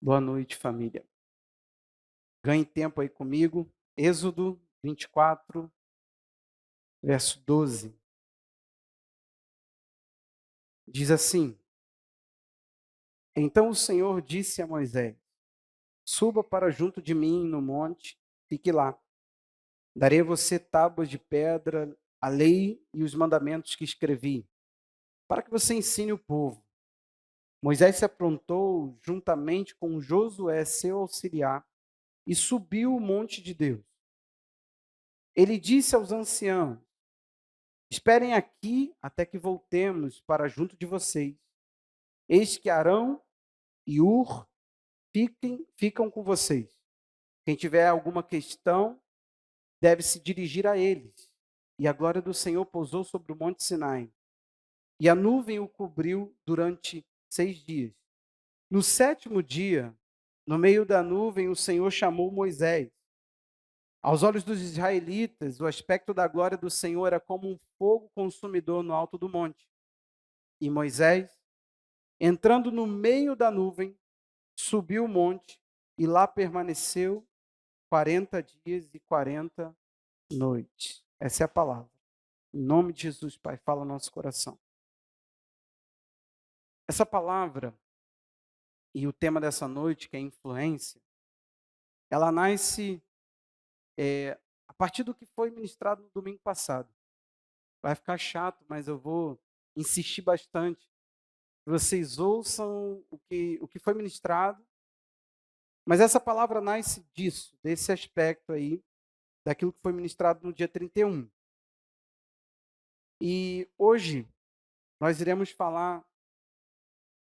Boa noite, família. Ganhe tempo aí comigo. Êxodo 24, verso 12. Diz assim: Então o Senhor disse a Moisés: Suba para junto de mim no monte, fique lá. Darei a você tábuas de pedra, a lei e os mandamentos que escrevi, para que você ensine o povo. Moisés se aprontou juntamente com Josué, seu auxiliar, e subiu o monte de Deus. Ele disse aos anciãos: Esperem aqui até que voltemos para junto de vocês. Eis que Arão e Ur ficam com vocês. Quem tiver alguma questão, deve se dirigir a eles. E a glória do Senhor pousou sobre o monte Sinai. E a nuvem o cobriu durante 6 dias. No sétimo dia, no meio da nuvem, o Senhor chamou Moisés. Aos olhos dos israelitas, o aspecto da glória do Senhor era como um fogo consumidor no alto do monte. E Moisés, entrando no meio da nuvem, subiu o monte e lá permaneceu 40 dias e 40 noites. Essa é a palavra. Em nome de Jesus, Pai, fala no nosso coração. Essa palavra e o tema dessa noite, que é influência, ela nasce a partir do que foi ministrado no domingo passado. Vai ficar chato, mas eu vou insistir bastante. Que vocês ouçam o que foi ministrado. Mas essa palavra nasce disso, desse aspecto aí, daquilo que foi ministrado no dia 31. E hoje nós iremos falar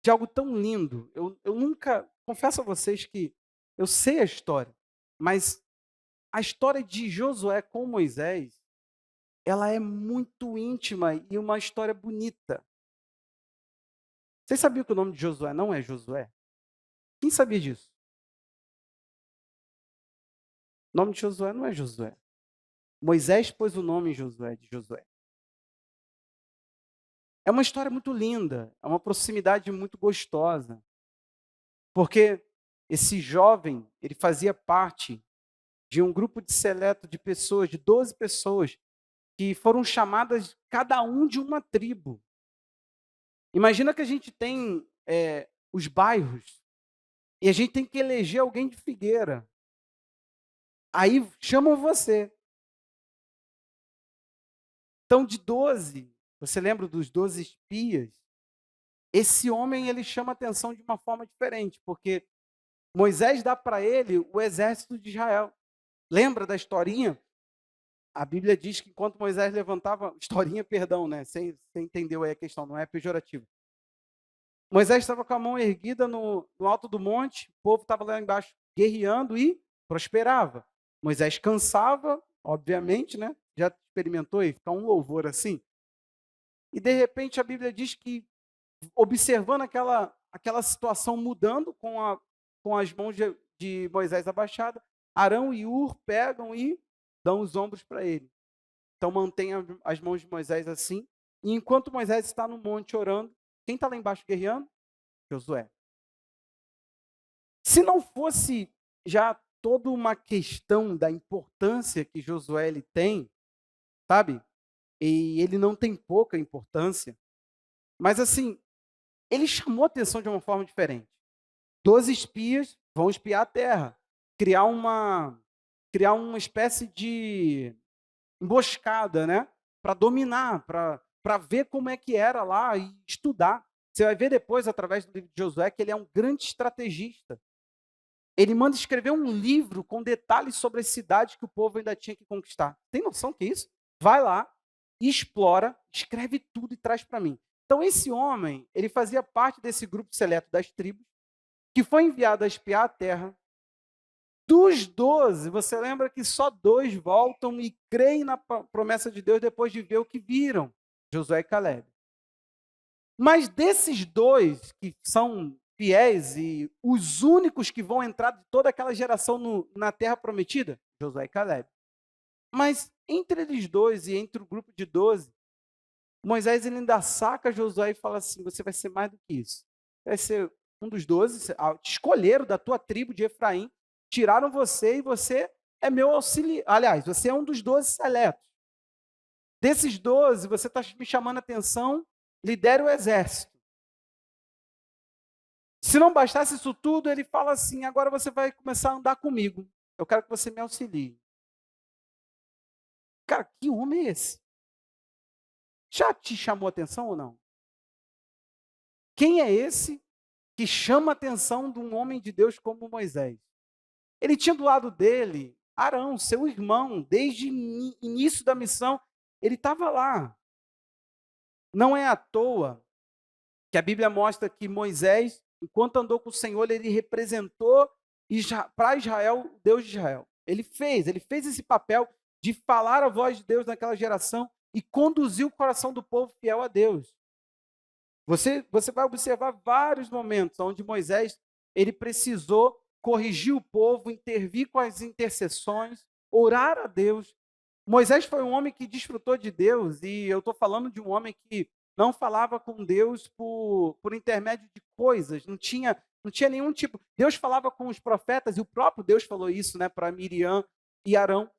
de algo tão lindo. Eu nunca, confesso a vocês que eu sei a história, mas a história de Josué com Moisés, ela é muito íntima e uma história bonita. Vocês sabiam que o nome de Josué não é Josué? Quem sabia disso? O nome de Josué não é Josué. Moisés pôs o nome em Josué, de Josué. É uma história muito linda, é uma proximidade muito gostosa, porque esse jovem, ele fazia parte de um grupo de seleto de pessoas, de 12 pessoas, que foram chamadas cada um de uma tribo. Imagina que a gente tem os bairros, e a gente tem que eleger alguém de Figueira. Aí chamam você. Então, de 12, você lembra dos 12 espias? Esse homem, ele chama atenção de uma forma diferente, porque Moisés dá para ele o exército de Israel. Lembra da historinha? A Bíblia diz que enquanto Moisés levantava, historinha, perdão, né? Você entendeu aí a questão, não é pejorativo. Moisés estava com a mão erguida no alto do monte, o povo estava lá embaixo guerreando e prosperava. Moisés cansava, obviamente, né? Já experimentou aí ficar um louvor assim? E de repente a Bíblia diz que, observando aquela situação mudando com as mãos de Moisés abaixadas, Arão e Ur pegam e dão os ombros para ele. Então mantém as mãos de Moisés assim, e enquanto Moisés está no monte orando, quem está lá embaixo guerreando? Josué. Se não fosse já toda uma questão da importância que Josué ele tem, sabe? E ele não tem pouca importância, mas assim, ele chamou a atenção de uma forma diferente. 12 espias vão espiar a terra, criar uma espécie de emboscada, né? Para dominar, para ver como é que era lá e estudar. Você vai ver depois, através do livro de Josué, que ele é um grande estrategista. Ele manda escrever um livro com detalhes sobre as cidades que o povo ainda tinha que conquistar. Tem noção que é isso? Vai lá, explora, escreve tudo e traz para mim. Então, esse homem, ele fazia parte desse grupo seleto das tribos, que foi enviado a espiar a terra. Dos 12, você lembra que só 2 voltam e creem na promessa de Deus depois de ver o que viram, Josué e Caleb. Mas desses 2 que são fiéis e os únicos que vão entrar de toda aquela geração na terra prometida, Josué e Caleb. Mas entre eles 2 e entre o grupo de 12, Moisés ele ainda saca Josué e fala assim: você vai ser mais do que isso. Vai ser um dos 12, te escolheram da tua tribo de Efraim, tiraram você e você é meu auxiliar. Aliás, você é um dos 12 seletos. Desses 12, você está me chamando a atenção, lidere o exército. Se não bastasse isso tudo, ele fala assim, agora você vai começar a andar comigo. Eu quero que você me auxilie. Cara, que homem é esse? Já te chamou a atenção ou não? Quem é esse que chama a atenção de um homem de Deus como Moisés? Ele tinha do lado dele Arão, seu irmão, desde o início da missão, ele estava lá. Não é à toa que a Bíblia mostra que Moisés, enquanto andou com o Senhor, ele representou para Israel o Deus de Israel. Ele fez esse papel de falar a voz de Deus naquela geração e conduzir o coração do povo fiel a Deus. Você vai observar vários momentos onde Moisés ele precisou corrigir o povo, intervir com as intercessões, orar a Deus. Moisés foi um homem que desfrutou de Deus, e eu estou falando de um homem que não falava com Deus por intermédio de coisas, não tinha nenhum tipo. Deus falava com os profetas, e o próprio Deus falou isso, né, para Miriam e Arão,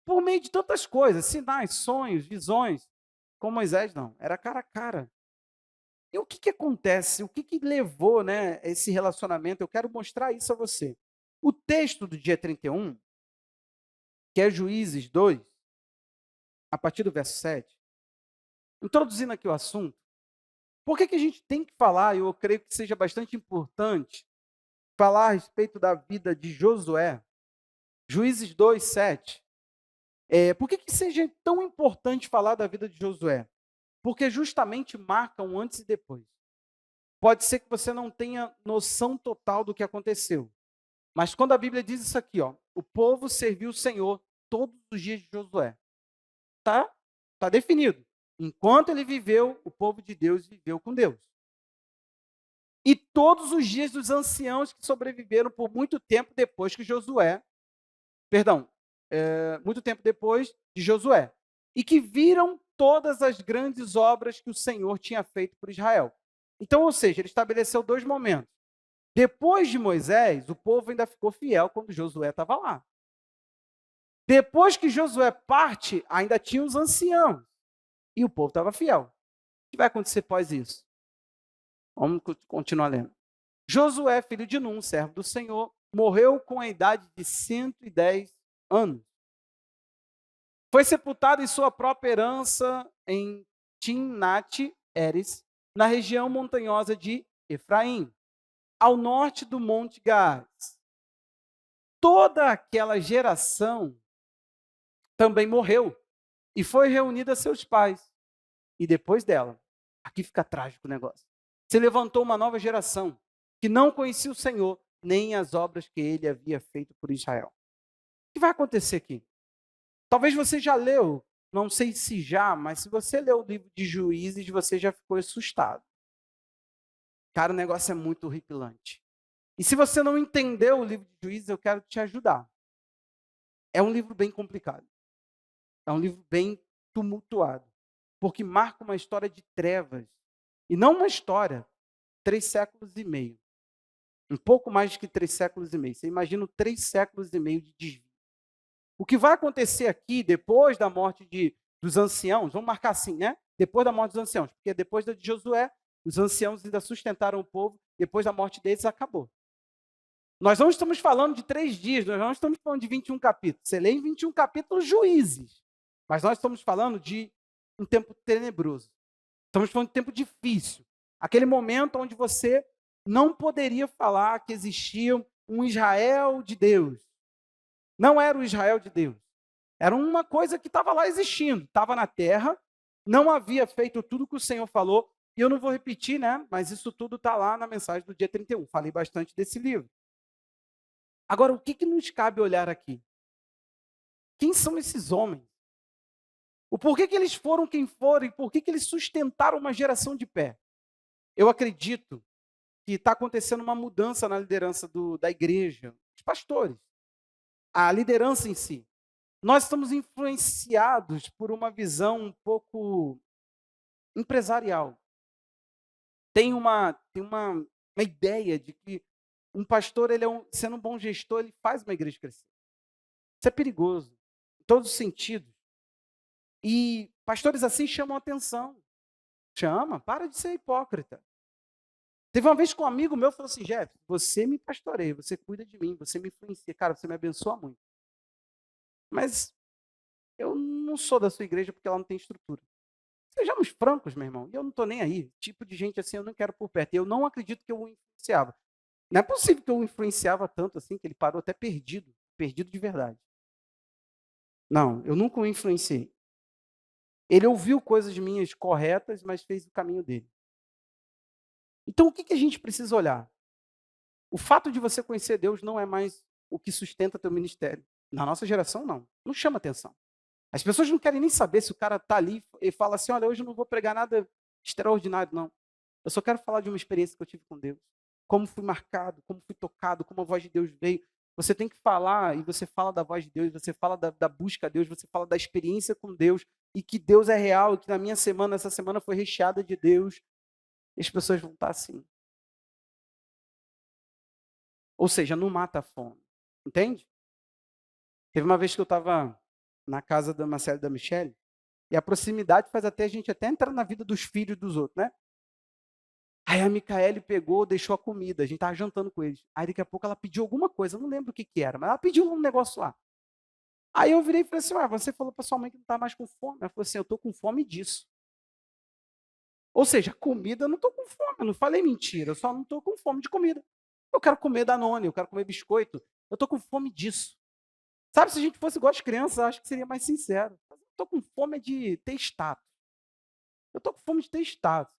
por meio de tantas coisas, sinais, sonhos, visões. Com Moisés, não, era cara a cara. E o que acontece? O que levou, né, esse relacionamento? Eu quero mostrar isso a você. O texto do dia 31, que é Juízes 2, a partir do verso 7, introduzindo aqui o assunto, por que a gente tem que falar, e eu creio que seja bastante importante, falar a respeito da vida de Josué, Juízes 2, 7. Por que seja tão importante falar da vida de Josué? Porque justamente marca um antes e depois. Pode ser que você não tenha noção total do que aconteceu. Mas quando a Bíblia diz isso aqui, ó, o povo serviu o Senhor todos os dias de Josué. Tá definido. Enquanto ele viveu, o povo de Deus viveu com Deus. E todos os dias dos anciãos que sobreviveram por muito tempo depois que Josué, muito tempo depois de Josué, e que viram todas as grandes obras que o Senhor tinha feito por Israel. Então, ou seja, ele estabeleceu dois momentos. Depois de Moisés, o povo ainda ficou fiel quando Josué estava lá. Depois que Josué parte, ainda tinha os anciãos. E o povo estava fiel. O que vai acontecer após isso? Vamos continuar lendo. Josué, filho de Num, servo do Senhor, morreu com a idade de 110 anos. Foi sepultado em sua própria herança em Timnat-Heres, na região montanhosa de Efraim, ao norte do Monte Gaás. Toda aquela geração também morreu e foi reunida a seus pais. E depois dela, aqui fica trágico o negócio, se levantou uma nova geração que não conhecia o Senhor, nem as obras que ele havia feito por Israel. O que vai acontecer aqui? Talvez você já leu, não sei se já, mas se você leu o livro de Juízes, você já ficou assustado. Cara, o negócio é muito horripilante. E se você não entendeu o livro de Juízes, eu quero te ajudar. É um livro bem complicado. É um livro bem tumultuado. Porque marca uma história de trevas. E não uma história, 3 séculos e meio. Um pouco mais que 3 séculos e meio. Você imagina 3 séculos e meio de desvio. O que vai acontecer aqui, depois da morte dos anciãos, vamos marcar assim, né? Depois da morte dos anciãos, porque depois de Josué, os anciãos ainda sustentaram o povo, depois da morte deles, acabou. Nós não estamos falando de 3 dias, nós não estamos falando de 21 capítulos. Você lê em 21 capítulos Juízes, mas nós estamos falando de um tempo tenebroso. Estamos falando de tempo difícil. Aquele momento onde você não poderia falar que existia um Israel de Deus. Não era o Israel de Deus. Era uma coisa que estava lá existindo. Estava na terra, não havia feito tudo que o Senhor falou. E eu não vou repetir, né? Mas isso tudo está lá na mensagem do dia 31. Falei bastante desse livro. Agora, o que nos cabe olhar aqui? Quem são esses homens? O porquê que eles foram quem foram e por que eles sustentaram uma geração de pé? Eu acredito que está acontecendo uma mudança na liderança da igreja, dos pastores. A liderança em si. Nós estamos influenciados por uma visão um pouco empresarial. Tem uma uma ideia de que um pastor, sendo um bom gestor, ele faz uma igreja crescer. Isso é perigoso, em todos os sentidos. E pastores assim chamam atenção. Chama, para de ser hipócrita. Teve uma vez que um amigo meu falou assim: Jeff, você me pastoreia, você cuida de mim, você me influencia, cara, você me abençoa muito. Mas eu não sou da sua igreja porque ela não tem estrutura. Sejamos francos, meu irmão, e eu não estou nem aí. Tipo de gente assim eu não quero por perto. Eu não acredito que eu o influenciava. Não é possível que eu o influenciava tanto assim, que ele parou até perdido, perdido de verdade. Não, eu nunca o influenciei. Ele ouviu coisas minhas corretas, mas fez o caminho dele. Então, o que a gente precisa olhar? O fato de você conhecer Deus não é mais o que sustenta teu ministério. Na nossa geração, não. Não chama atenção. As pessoas não querem nem saber se o cara está ali e fala assim, olha, hoje eu não vou pregar nada extraordinário, não. Eu só quero falar de uma experiência que eu tive com Deus. Como fui marcado, como fui tocado, como a voz de Deus veio. Você tem que falar, e você fala da voz de Deus, você fala da busca a Deus, você fala da experiência com Deus, e que Deus é real, e que na minha semana, essa semana foi recheada de Deus. E as pessoas vão estar assim. Ou seja, não mata a fome. Entende? Teve uma vez que eu estava na casa da Marcela e da Michelle, e a proximidade faz até a gente até entrar na vida dos filhos dos outros, né? Aí a Micaele pegou, deixou a comida, a gente estava jantando com eles. Aí daqui a pouco ela pediu alguma coisa, eu não lembro o que era, mas ela pediu um negócio lá. Aí eu virei e falei assim, você falou para sua mãe que não está mais com fome. Ela falou assim, eu estou com fome disso. Ou seja, comida eu não estou com fome, eu não falei mentira, eu só não estou com fome de comida. Eu quero comer Danone, eu quero comer biscoito, eu estou com fome disso. Sabe, se a gente fosse igual as crianças, eu acho que seria mais sincero. Eu estou com fome de ter status. Eu estou com fome de ter status.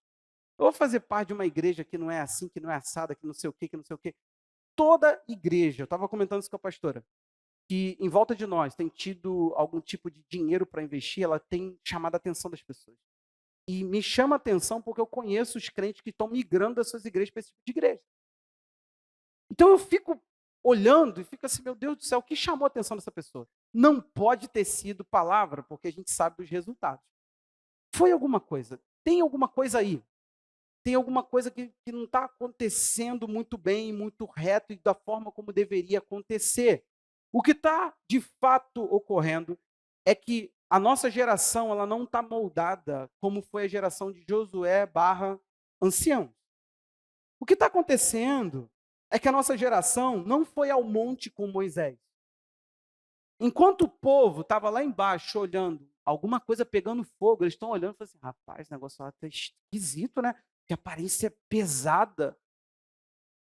Eu vou fazer parte de uma igreja que não é assim, que não é assada, que não sei o quê, que não sei o quê. Toda igreja, eu estava comentando isso com a pastora, que em volta de nós tem tido algum tipo de dinheiro para investir, ela tem chamado a atenção das pessoas. E me chama a atenção porque eu conheço os crentes que estão migrando das suas igrejas para esse tipo de igreja. Então eu fico olhando e fico assim, meu Deus do céu, o que chamou a atenção dessa pessoa? Não pode ter sido palavra, porque a gente sabe dos resultados. Foi alguma coisa. Tem alguma coisa aí. Tem alguma coisa que não está acontecendo muito bem, muito reto e da forma como deveria acontecer. O que está, de fato, ocorrendo é que a nossa geração ela não está moldada como foi a geração de Josué barra ancião. O que está acontecendo é que a nossa geração não foi ao monte com Moisés. Enquanto o povo estava lá embaixo olhando alguma coisa pegando fogo, eles estão olhando e falam assim, rapaz, o negócio lá está esquisito, né? Que aparência pesada.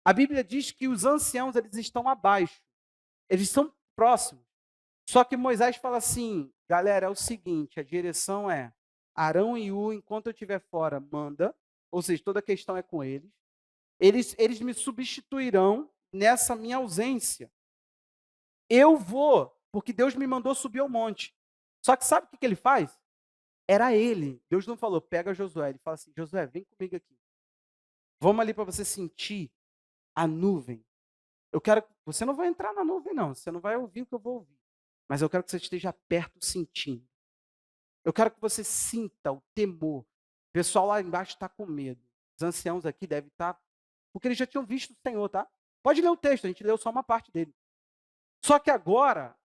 A Bíblia diz que os anciãos eles estão abaixo, eles são próximos. Só que Moisés fala assim, galera, é o seguinte, a direção é Arão e U, enquanto eu estiver fora, manda, ou seja, toda a questão é com eles. Eles me substituirão nessa minha ausência. Eu vou, porque Deus me mandou subir ao monte. Só que sabe o que ele faz? Era ele. Deus não falou, pega Josué. Ele fala assim, Josué, vem comigo aqui. Vamos ali para você sentir a nuvem. Eu quero, você não vai entrar na nuvem não, você não vai ouvir o que eu vou ouvir. Mas eu quero que você esteja perto sentindo. Eu quero que você sinta o temor. O pessoal lá embaixo está com medo. Os anciãos aqui devem estar, porque eles já tinham visto o Senhor, tá? Pode ler o texto, a gente leu só uma parte dele. Só que agora,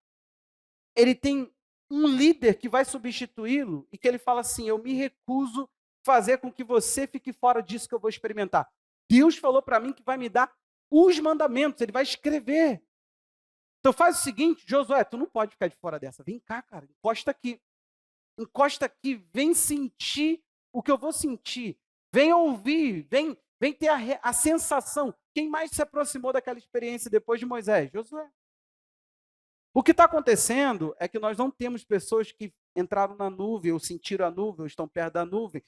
ele tem um líder que vai substituí-lo e que ele fala assim, eu me recuso a fazer com que você fique fora disso que eu vou experimentar. Deus falou para mim que vai me dar os mandamentos, ele vai escrever. Então faz o seguinte, Josué, tu não pode ficar de fora dessa. Vem cá, cara, encosta aqui. Encosta aqui, vem sentir o que eu vou sentir. Vem ouvir, vem ter a sensação. Quem mais se aproximou daquela experiência depois de Moisés? Josué. O que está acontecendo é que nós não temos pessoas que entraram na nuvem, ou sentiram a nuvem, ou estão perto da nuvem.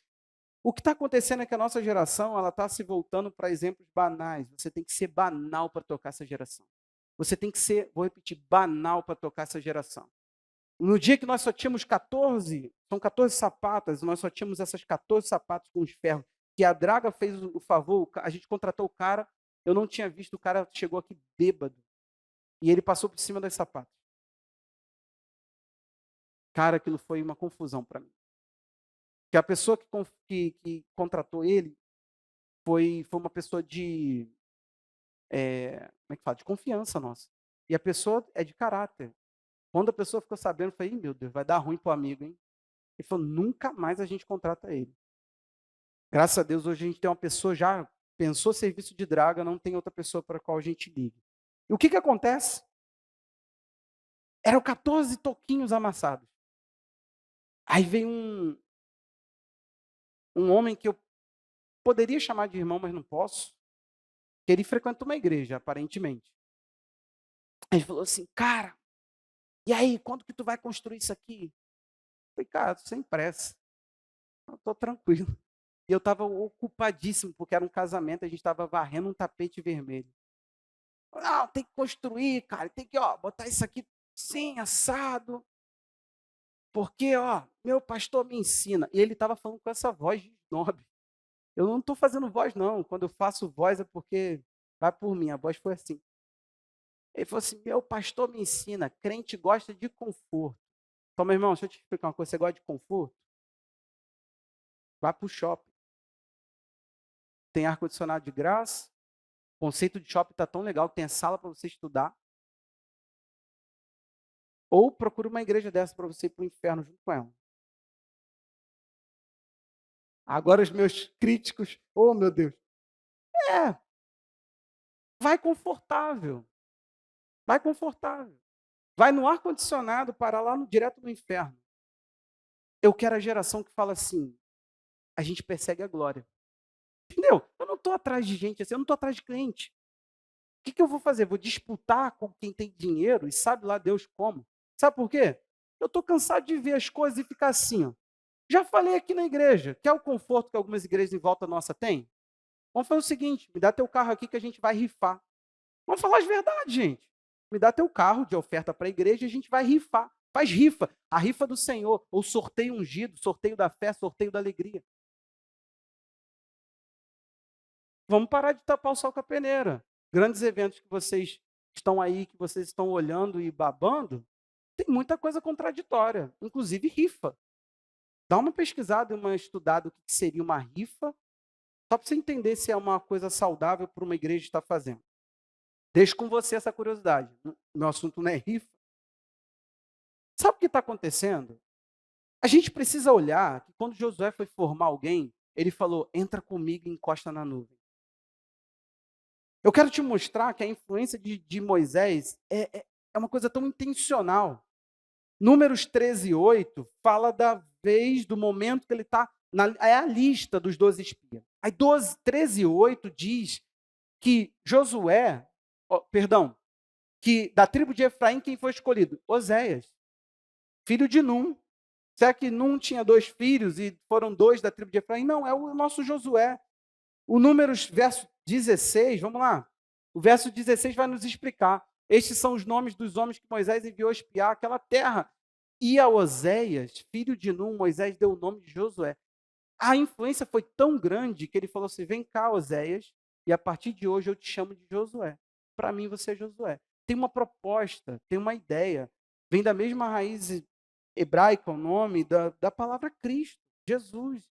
O que está acontecendo é que a nossa geração ela está se voltando para exemplos banais. Você tem que ser banal para tocar essa geração. Você tem que ser, vou repetir, banal para tocar essa geração. No dia que nós só tínhamos 14, são 14 sapatas, nós só tínhamos essas 14 sapatos com os ferros, que a Draga fez o favor, a gente contratou o cara, eu não tinha visto, o cara chegou aqui bêbado, e ele passou por cima das sapatas. Cara, aquilo foi uma confusão para mim. Que a pessoa que contratou ele, foi uma pessoa como é que fala? De confiança nossa. E a pessoa é de caráter. Quando a pessoa ficou sabendo, eu falei: "Ih, meu Deus, vai dar ruim pro amigo, hein?" Ele falou: "Nunca mais a gente contrata ele." Graças a Deus, hoje a gente tem uma pessoa, já pensou serviço de draga, não tem outra pessoa para a qual a gente ligue. E o que acontece? Eram 14 toquinhos amassados. Aí vem um homem que eu poderia chamar de irmão, mas não posso, que ele frequenta uma igreja, aparentemente. Aí ele falou assim: "Cara, e aí, quando que tu vai construir isso aqui?" Eu falei: "Cara, sem pressa, eu estou tranquilo." E eu estava ocupadíssimo, porque era um casamento, a gente estava varrendo um tapete vermelho. "Não, tem que construir, cara, tem que, ó, botar isso aqui sim, assado, porque, ó, meu pastor me ensina." E ele estava falando com essa voz de nobre. Eu não estou fazendo voz, não. Quando eu faço voz é porque vai por mim. A voz foi assim. Ele falou assim: "Meu pastor me ensina, crente gosta de conforto." Então, meu irmão, deixa eu te explicar uma coisa. Você gosta de conforto? Vá para o shopping. Tem ar-condicionado de graça. O conceito de shopping está tão legal que tem a sala para você estudar. Ou procura uma igreja dessa para você ir para o inferno junto com ela. Agora os meus críticos, oh meu Deus. É, vai confortável. Vai confortável. Vai no ar-condicionado para lá direto no inferno. Eu quero a geração que fala assim: a gente persegue a glória. Entendeu? Eu não estou atrás de gente assim, eu não estou atrás de cliente. O que eu vou fazer? Vou disputar com quem tem dinheiro e sabe lá Deus como. Sabe por quê? Eu estou cansado de ver as coisas e ficar assim, ó. Já falei aqui na igreja, quer o conforto que algumas igrejas em volta nossa têm? Vamos fazer o seguinte: me dá teu carro aqui que a gente vai rifar. Vamos falar as verdades, gente. Me dá teu carro de oferta para a igreja e a gente vai rifar. Faz rifa, a rifa do Senhor, ou sorteio ungido, sorteio da fé, sorteio da alegria. Vamos parar de tapar o sol com a peneira. Grandes eventos que vocês estão aí, que vocês estão olhando e babando, tem muita coisa contraditória, inclusive rifa. Dá uma pesquisada e uma estudada o que seria uma rifa, só para você entender se é uma coisa saudável para uma igreja estar fazendo. Deixo com você essa curiosidade. Meu assunto não é rifa. Sabe o que está acontecendo? A gente precisa olhar que quando Josué foi formar alguém, ele falou: "Entra comigo e encosta na nuvem." Eu quero te mostrar que a influência de Moisés é uma coisa tão intencional. Números 13:8 fala da vez, do momento que ele está, é a lista dos 12 espias. Aí 13:8 diz que Josué, que da tribo de Efraim, quem foi escolhido? Oséias, filho de Num. Será que Num tinha 2 filhos e foram 2 da tribo de Efraim? Não, é o nosso Josué. O Números, verso 16, vamos lá. O verso 16 vai nos explicar. Estes são os nomes dos homens que Moisés enviou espiar aquela terra. E a Oséias, filho de Num, Moisés deu o nome de Josué. A influência foi tão grande que ele falou assim: "Vem cá, Oséias, e a partir de hoje eu te chamo de Josué. Para mim você é Josué." Tem uma proposta, tem uma ideia. Vem da mesma raiz hebraica o nome da palavra Cristo, Jesus.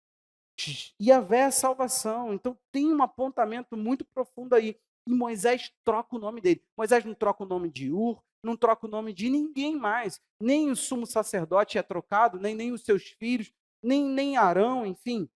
Yahvé é salvação. Então tem um apontamento muito profundo aí. E Moisés troca o nome dele. Moisés não troca o nome de Ur, não troca o nome de ninguém mais. Nem o sumo sacerdote é trocado, nem os seus filhos, nem Arão, enfim.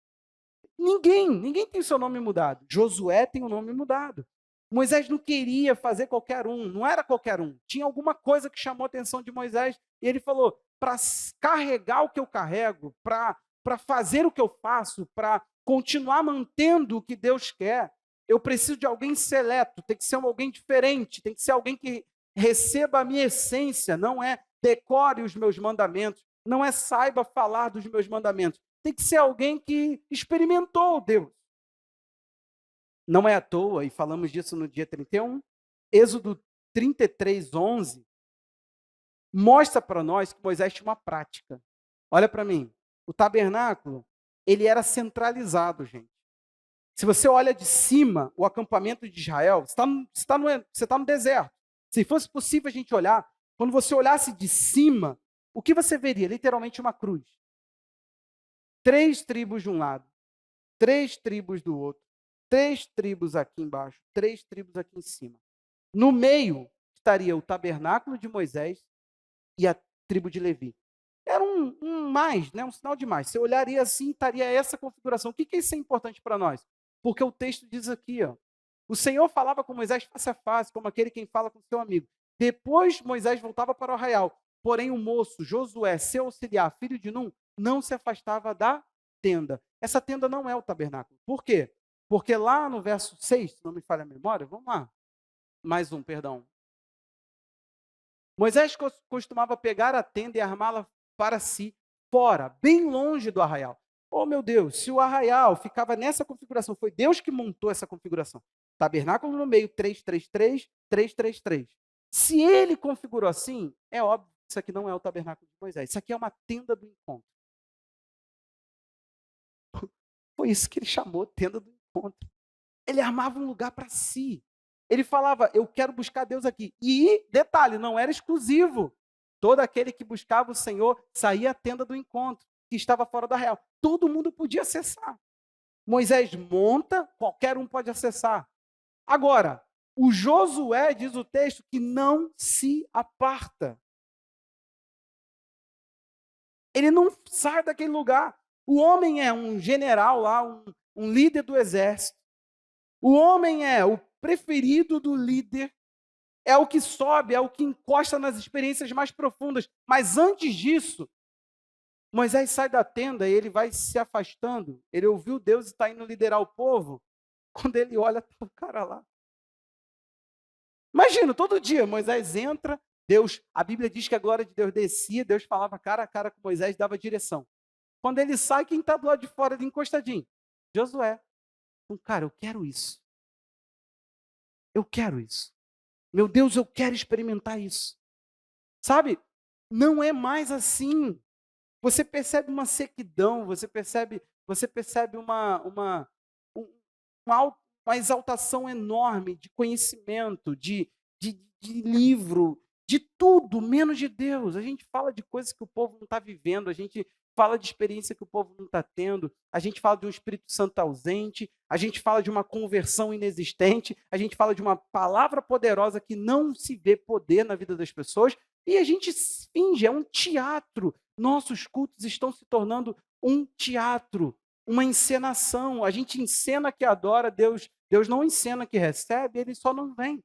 Ninguém tem o seu nome mudado. Josué tem o nome mudado. Moisés não queria fazer qualquer um, não era qualquer um. Tinha alguma coisa que chamou a atenção de Moisés. E ele falou: para carregar o que eu carrego, para fazer o que eu faço, para continuar mantendo o que Deus quer, eu preciso de alguém seleto, tem que ser alguém diferente, tem que ser alguém que receba a minha essência, não é decore os meus mandamentos, não é saiba falar dos meus mandamentos. Tem que ser alguém que experimentou Deus. Não é à toa, e falamos disso no dia 31, Êxodo 33:11, mostra para nós que Moisés tinha uma prática. Olha para mim, o tabernáculo, ele era centralizado, gente. Se você olha de cima o acampamento de Israel, você tá no deserto. Se fosse possível a gente olhar, quando você olhasse de cima, o que você veria? Literalmente uma cruz. 3 tribos de um lado, 3 tribos do outro, 3 tribos aqui embaixo, 3 tribos aqui em cima. No meio estaria o tabernáculo de Moisés e a tribo de Levi. Era um mais, né, um sinal de mais. Você olharia assim, estaria essa configuração. O que que isso é importante para nós? Porque o texto diz aqui, ó, o Senhor falava com Moisés face a face, como aquele quem fala com seu amigo. Depois Moisés voltava para o arraial. Porém o moço, Josué, seu auxiliar, filho de Num, não se afastava da tenda. Essa tenda não é o tabernáculo. Por quê? Porque lá no verso 6, se não me falha a memória, vamos lá. Mais um, perdão. Moisés costumava pegar a tenda e armá-la para si, fora, bem longe do arraial. Oh, meu Deus, se o arraial ficava nessa configuração, foi Deus que montou essa configuração. Tabernáculo no meio, 333, 333. Se ele configurou assim, é óbvio que isso aqui não é o tabernáculo de Moisés. Isso aqui é uma tenda do encontro. Foi isso que ele chamou tenda do encontro. Ele armava um lugar para si. Ele falava, eu quero buscar Deus aqui. E, detalhe, não era exclusivo. Todo aquele que buscava o Senhor saía à tenda do encontro, que estava fora do arraial. Todo mundo podia acessar. Moisés monta, qualquer um pode acessar. Agora, o Josué, diz o texto, que não se aparta. Ele não sai daquele lugar. O homem é um general lá, um líder do exército. O homem é o preferido do líder, é o que sobe, é o que encosta nas experiências mais profundas. Mas antes disso, Moisés sai da tenda e ele vai se afastando. Ele ouviu Deus e está indo liderar o povo. Quando ele olha, está o cara lá. Imagina, todo dia Moisés entra, Deus, a Bíblia diz que a glória de Deus descia, Deus falava cara a cara com Moisés, dava direção. Quando ele sai, quem está do lado de fora de encostadinho? Josué. Cara, eu quero isso. Eu quero isso. Meu Deus, eu quero experimentar isso. Sabe? Não é mais assim. Você percebe uma sequidão, você percebe um- uma exaltação enorme de conhecimento, de livro, de tudo, menos de Deus. A gente fala de coisas que o povo não está vivendo, a gente fala de experiência que o povo não está tendo, a gente fala de um Espírito Santo ausente, a gente fala de uma conversão inexistente, a gente fala de uma palavra poderosa que não se vê poder na vida das pessoas, e a gente finge, é um teatro. Nossos cultos estão se tornando um teatro, uma encenação. A gente encena que adora, Deus não encena que recebe, ele só não vem.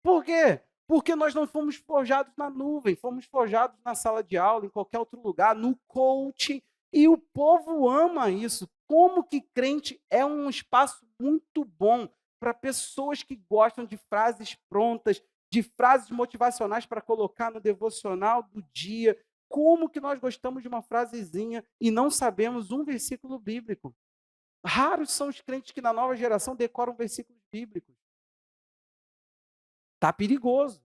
Por quê? Porque nós não fomos forjados na nuvem, fomos forjados na sala de aula, em qualquer outro lugar, no coaching, e o povo ama isso. Como que crente é um espaço muito bom para pessoas que gostam de frases prontas, de frases motivacionais para colocar no devocional do dia. Como que nós gostamos de uma frasezinha e não sabemos um versículo bíblico? Raros são os crentes que na nova geração decoram versículos bíblicos. Tá perigoso.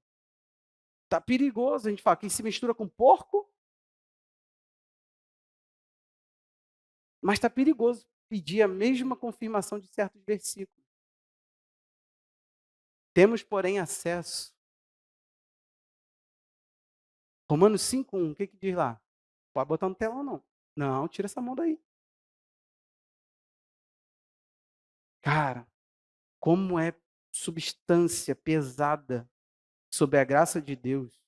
Tá perigoso. A gente fala, quem se mistura com porco, mas tá perigoso pedir a mesma confirmação de certos versículos. Temos, porém, acesso. Romanos 5:1, o que que diz lá? Pode botar no telão, não. Não, tira essa mão daí. Cara, como é substância pesada sobre a graça de Deus.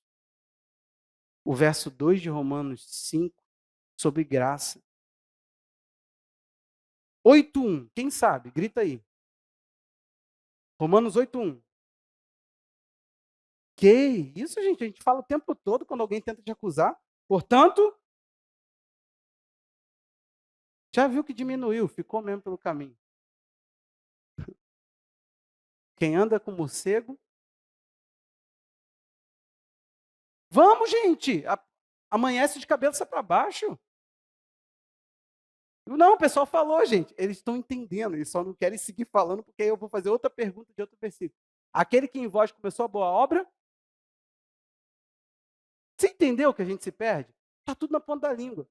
O verso 2 de Romanos 5, sobre graça. 8:1, quem sabe? Grita aí. Romanos 8:1. Que isso, gente? A gente fala o tempo todo quando alguém tenta te acusar. Portanto, já viu que diminuiu, ficou mesmo pelo caminho. Quem anda com morcego. Vamos, gente! Amanhece de cabeça para baixo. Não, o pessoal falou, gente. Eles estão entendendo, eles só não querem seguir falando, porque aí eu vou fazer outra pergunta de outro versículo. Aquele que em vós começou a boa obra. Você entendeu que a gente se perde? Está tudo na ponta da língua.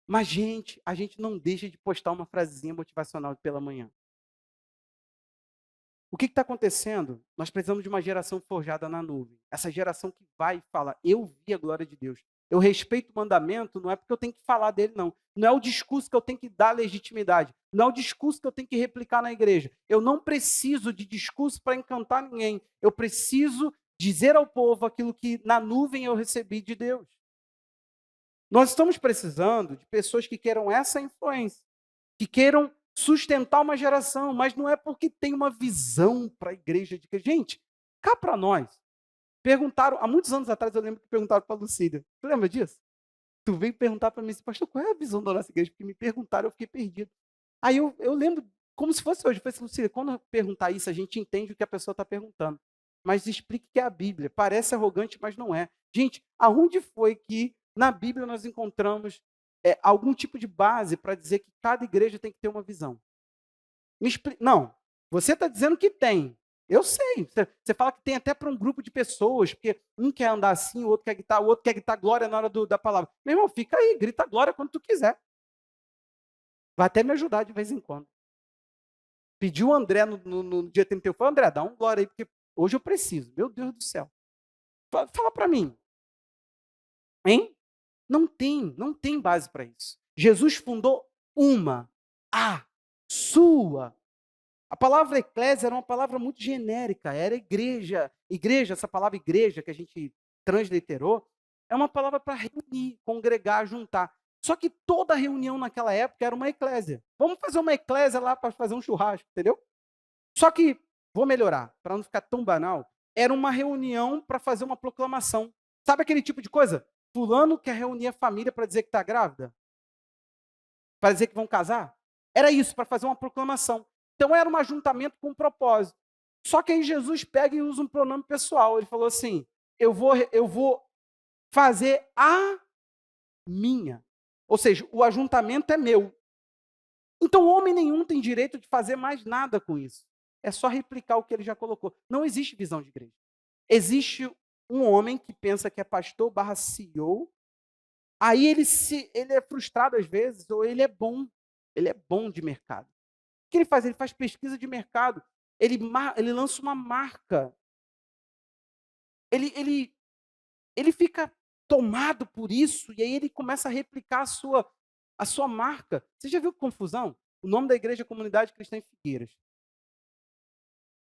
Mas, gente, a gente não deixa de postar uma frasezinha motivacional pela manhã. O que está acontecendo? Nós precisamos de uma geração forjada na nuvem. Essa geração que vai e fala, eu vi a glória de Deus. eu respeito o mandamento, não é porque eu tenho que falar dele, não. Não é o discurso que eu tenho que dar legitimidade. Não é o discurso que eu tenho que replicar na igreja. Eu não preciso de discurso para encantar ninguém. Eu preciso dizer ao povo aquilo que na nuvem eu recebi de Deus. Nós estamos precisando de pessoas que queiram essa influência, que queiram sustentar uma geração, mas não é porque tem uma visão para a igreja de que, gente, cá para nós, perguntaram, há muitos anos atrás eu lembro que perguntaram para a Lucília, tu lembra disso? Tu veio perguntar para mim, pastor, qual é a visão da nossa igreja? Porque me perguntaram, eu fiquei perdido. Aí eu lembro, como se fosse hoje, eu falei assim, Lucília, quando eu perguntar isso, a gente entende o que a pessoa está perguntando. Mas explique que é a Bíblia. Parece arrogante, mas não é. Gente, aonde foi que na Bíblia nós encontramos algum tipo de base para dizer que cada igreja tem que ter uma visão? Não, você está dizendo que tem. Eu sei. Você fala que tem até para um grupo de pessoas, porque um quer andar assim, o outro quer gritar glória na hora da palavra. Meu irmão, fica aí, grita glória quando tu quiser. Vai até me ajudar de vez em quando. Pediu o André no dia 31, falou, André, dá um glória aí, porque hoje eu preciso. Meu Deus do céu. Fala para mim. Hein? Não tem base para isso. Jesus fundou a sua. A palavra eclésia era uma palavra muito genérica, era igreja. Igreja, essa palavra igreja que a gente transliterou, é uma palavra para reunir, congregar, juntar. Só que toda reunião naquela época era uma eclésia. Vamos fazer uma eclésia lá para fazer um churrasco, entendeu? Só que, vou melhorar, para não ficar tão banal, era uma reunião para fazer uma proclamação. Sabe aquele tipo de coisa? Fulano quer reunir a família para dizer que está grávida? Para dizer que vão casar? Era isso, para fazer uma proclamação. Então era um ajuntamento com um propósito. Só que aí Jesus pega e usa um pronome pessoal. Ele falou assim: eu vou fazer a minha. Ou seja, o ajuntamento é meu. Então homem nenhum tem direito de fazer mais nada com isso. É só replicar o que ele já colocou. Não existe visão de igreja. Existe um homem que pensa que é pastor barra CEO. Aí ele é frustrado às vezes, ou ele é bom de mercado. O que ele faz? Ele faz pesquisa de mercado, ele lança uma marca, ele fica tomado por isso, e aí ele começa a replicar a sua marca. Você já viu que confusão? O nome da igreja é Comunidade Cristã em Figueiras.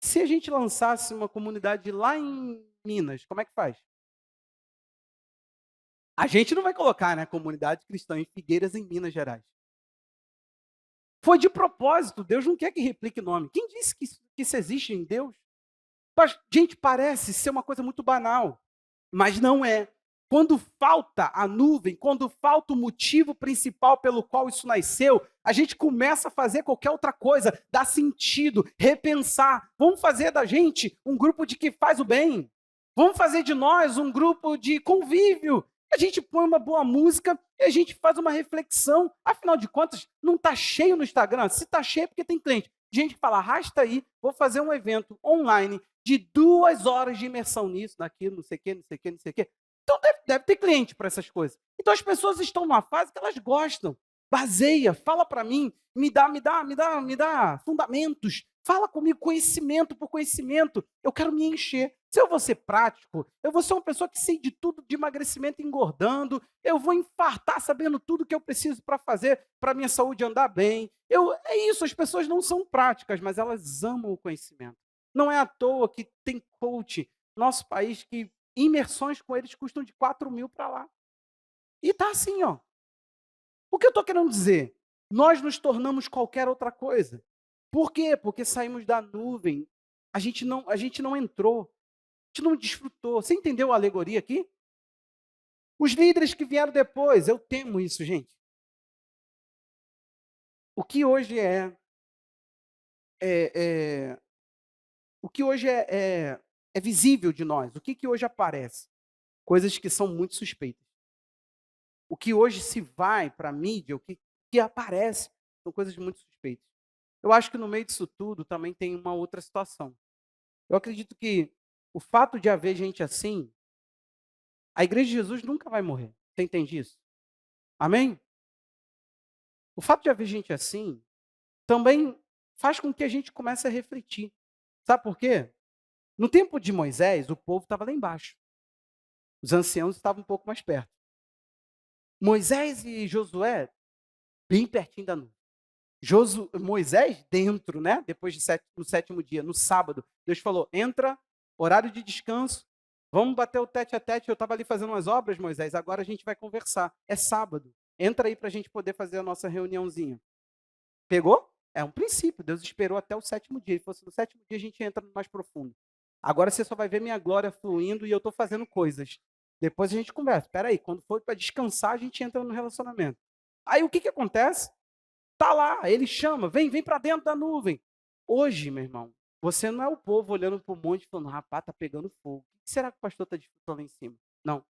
Se a gente lançasse uma comunidade lá em Minas, como é que faz? A gente não vai colocar, né, Comunidade Cristã em Figueiras, em Minas Gerais. Foi de propósito, Deus não quer que replique nome. Quem disse que isso existe em Deus? Gente, parece ser uma coisa muito banal, mas não é. Quando falta a nuvem, quando falta o motivo principal pelo qual isso nasceu, a gente começa a fazer qualquer outra coisa, dar sentido, repensar. Vamos fazer da gente um grupo de que faz o bem. Vamos fazer de nós um grupo de convívio. A gente põe uma boa música e a gente faz uma reflexão. Afinal de contas, não está cheio no Instagram? Se está cheio é porque tem cliente. Gente que fala, arrasta aí, vou fazer um evento online de 2 horas de imersão nisso, naquilo, não sei o quê, não sei o quê, não sei o quê. Então deve ter cliente para essas coisas. Então as pessoas estão numa fase que elas gostam. Baseia, fala para mim, me dá fundamentos. Fala comigo, conhecimento por conhecimento. Eu quero me encher. Se eu vou ser prático, eu vou ser uma pessoa que sei de tudo de emagrecimento engordando, eu vou infartar sabendo tudo que eu preciso para fazer para minha saúde andar bem. É isso, as pessoas não são práticas, mas elas amam o conhecimento. Não é à toa que tem coach no nosso país que imersões com eles custam de 4.000 para lá. E tá assim, ó. O que eu estou querendo dizer? Nós nos tornamos qualquer outra coisa. Por quê? Porque saímos da nuvem. A gente não entrou. A gente não desfrutou. Você entendeu a alegoria aqui? Os líderes que vieram depois, eu temo isso, gente. O que hoje é, é o que hoje é visível de nós, o que hoje aparece? Coisas que são muito suspeitas. O que hoje se vai para a mídia, o que aparece, são coisas muito suspeitas. Eu acho que no meio disso tudo também tem uma outra situação. Eu acredito que o fato de haver gente assim, a igreja de Jesus nunca vai morrer. Você entende isso? Amém? O fato de haver gente assim também faz com que a gente comece a refletir. Sabe por quê? No tempo de Moisés, o povo estava lá embaixo. Os anciãos estavam um pouco mais perto. Moisés e Josué, bem pertinho da nuvem. Moisés dentro, né? Depois no sétimo dia, no sábado, Deus falou: entra, horário de descanso, vamos bater o tete a tete. Eu estava ali fazendo umas obras, Moisés, agora a gente vai conversar. É sábado, entra aí para a gente poder fazer a nossa reuniãozinha. Pegou? É um princípio. Deus esperou até o sétimo dia. Ele falou assim: no sétimo dia a gente entra no mais profundo. Agora você só vai ver minha glória fluindo e eu estou fazendo coisas. Depois a gente conversa. Espera aí, quando for para descansar, a gente entra no relacionamento. Aí o que acontece? Tá lá, ele chama, vem para dentro da nuvem. Hoje, meu irmão, você não é o povo olhando para o monte e falando: rapaz, tá pegando fogo. O que será que o pastor está disputando lá em cima? Não.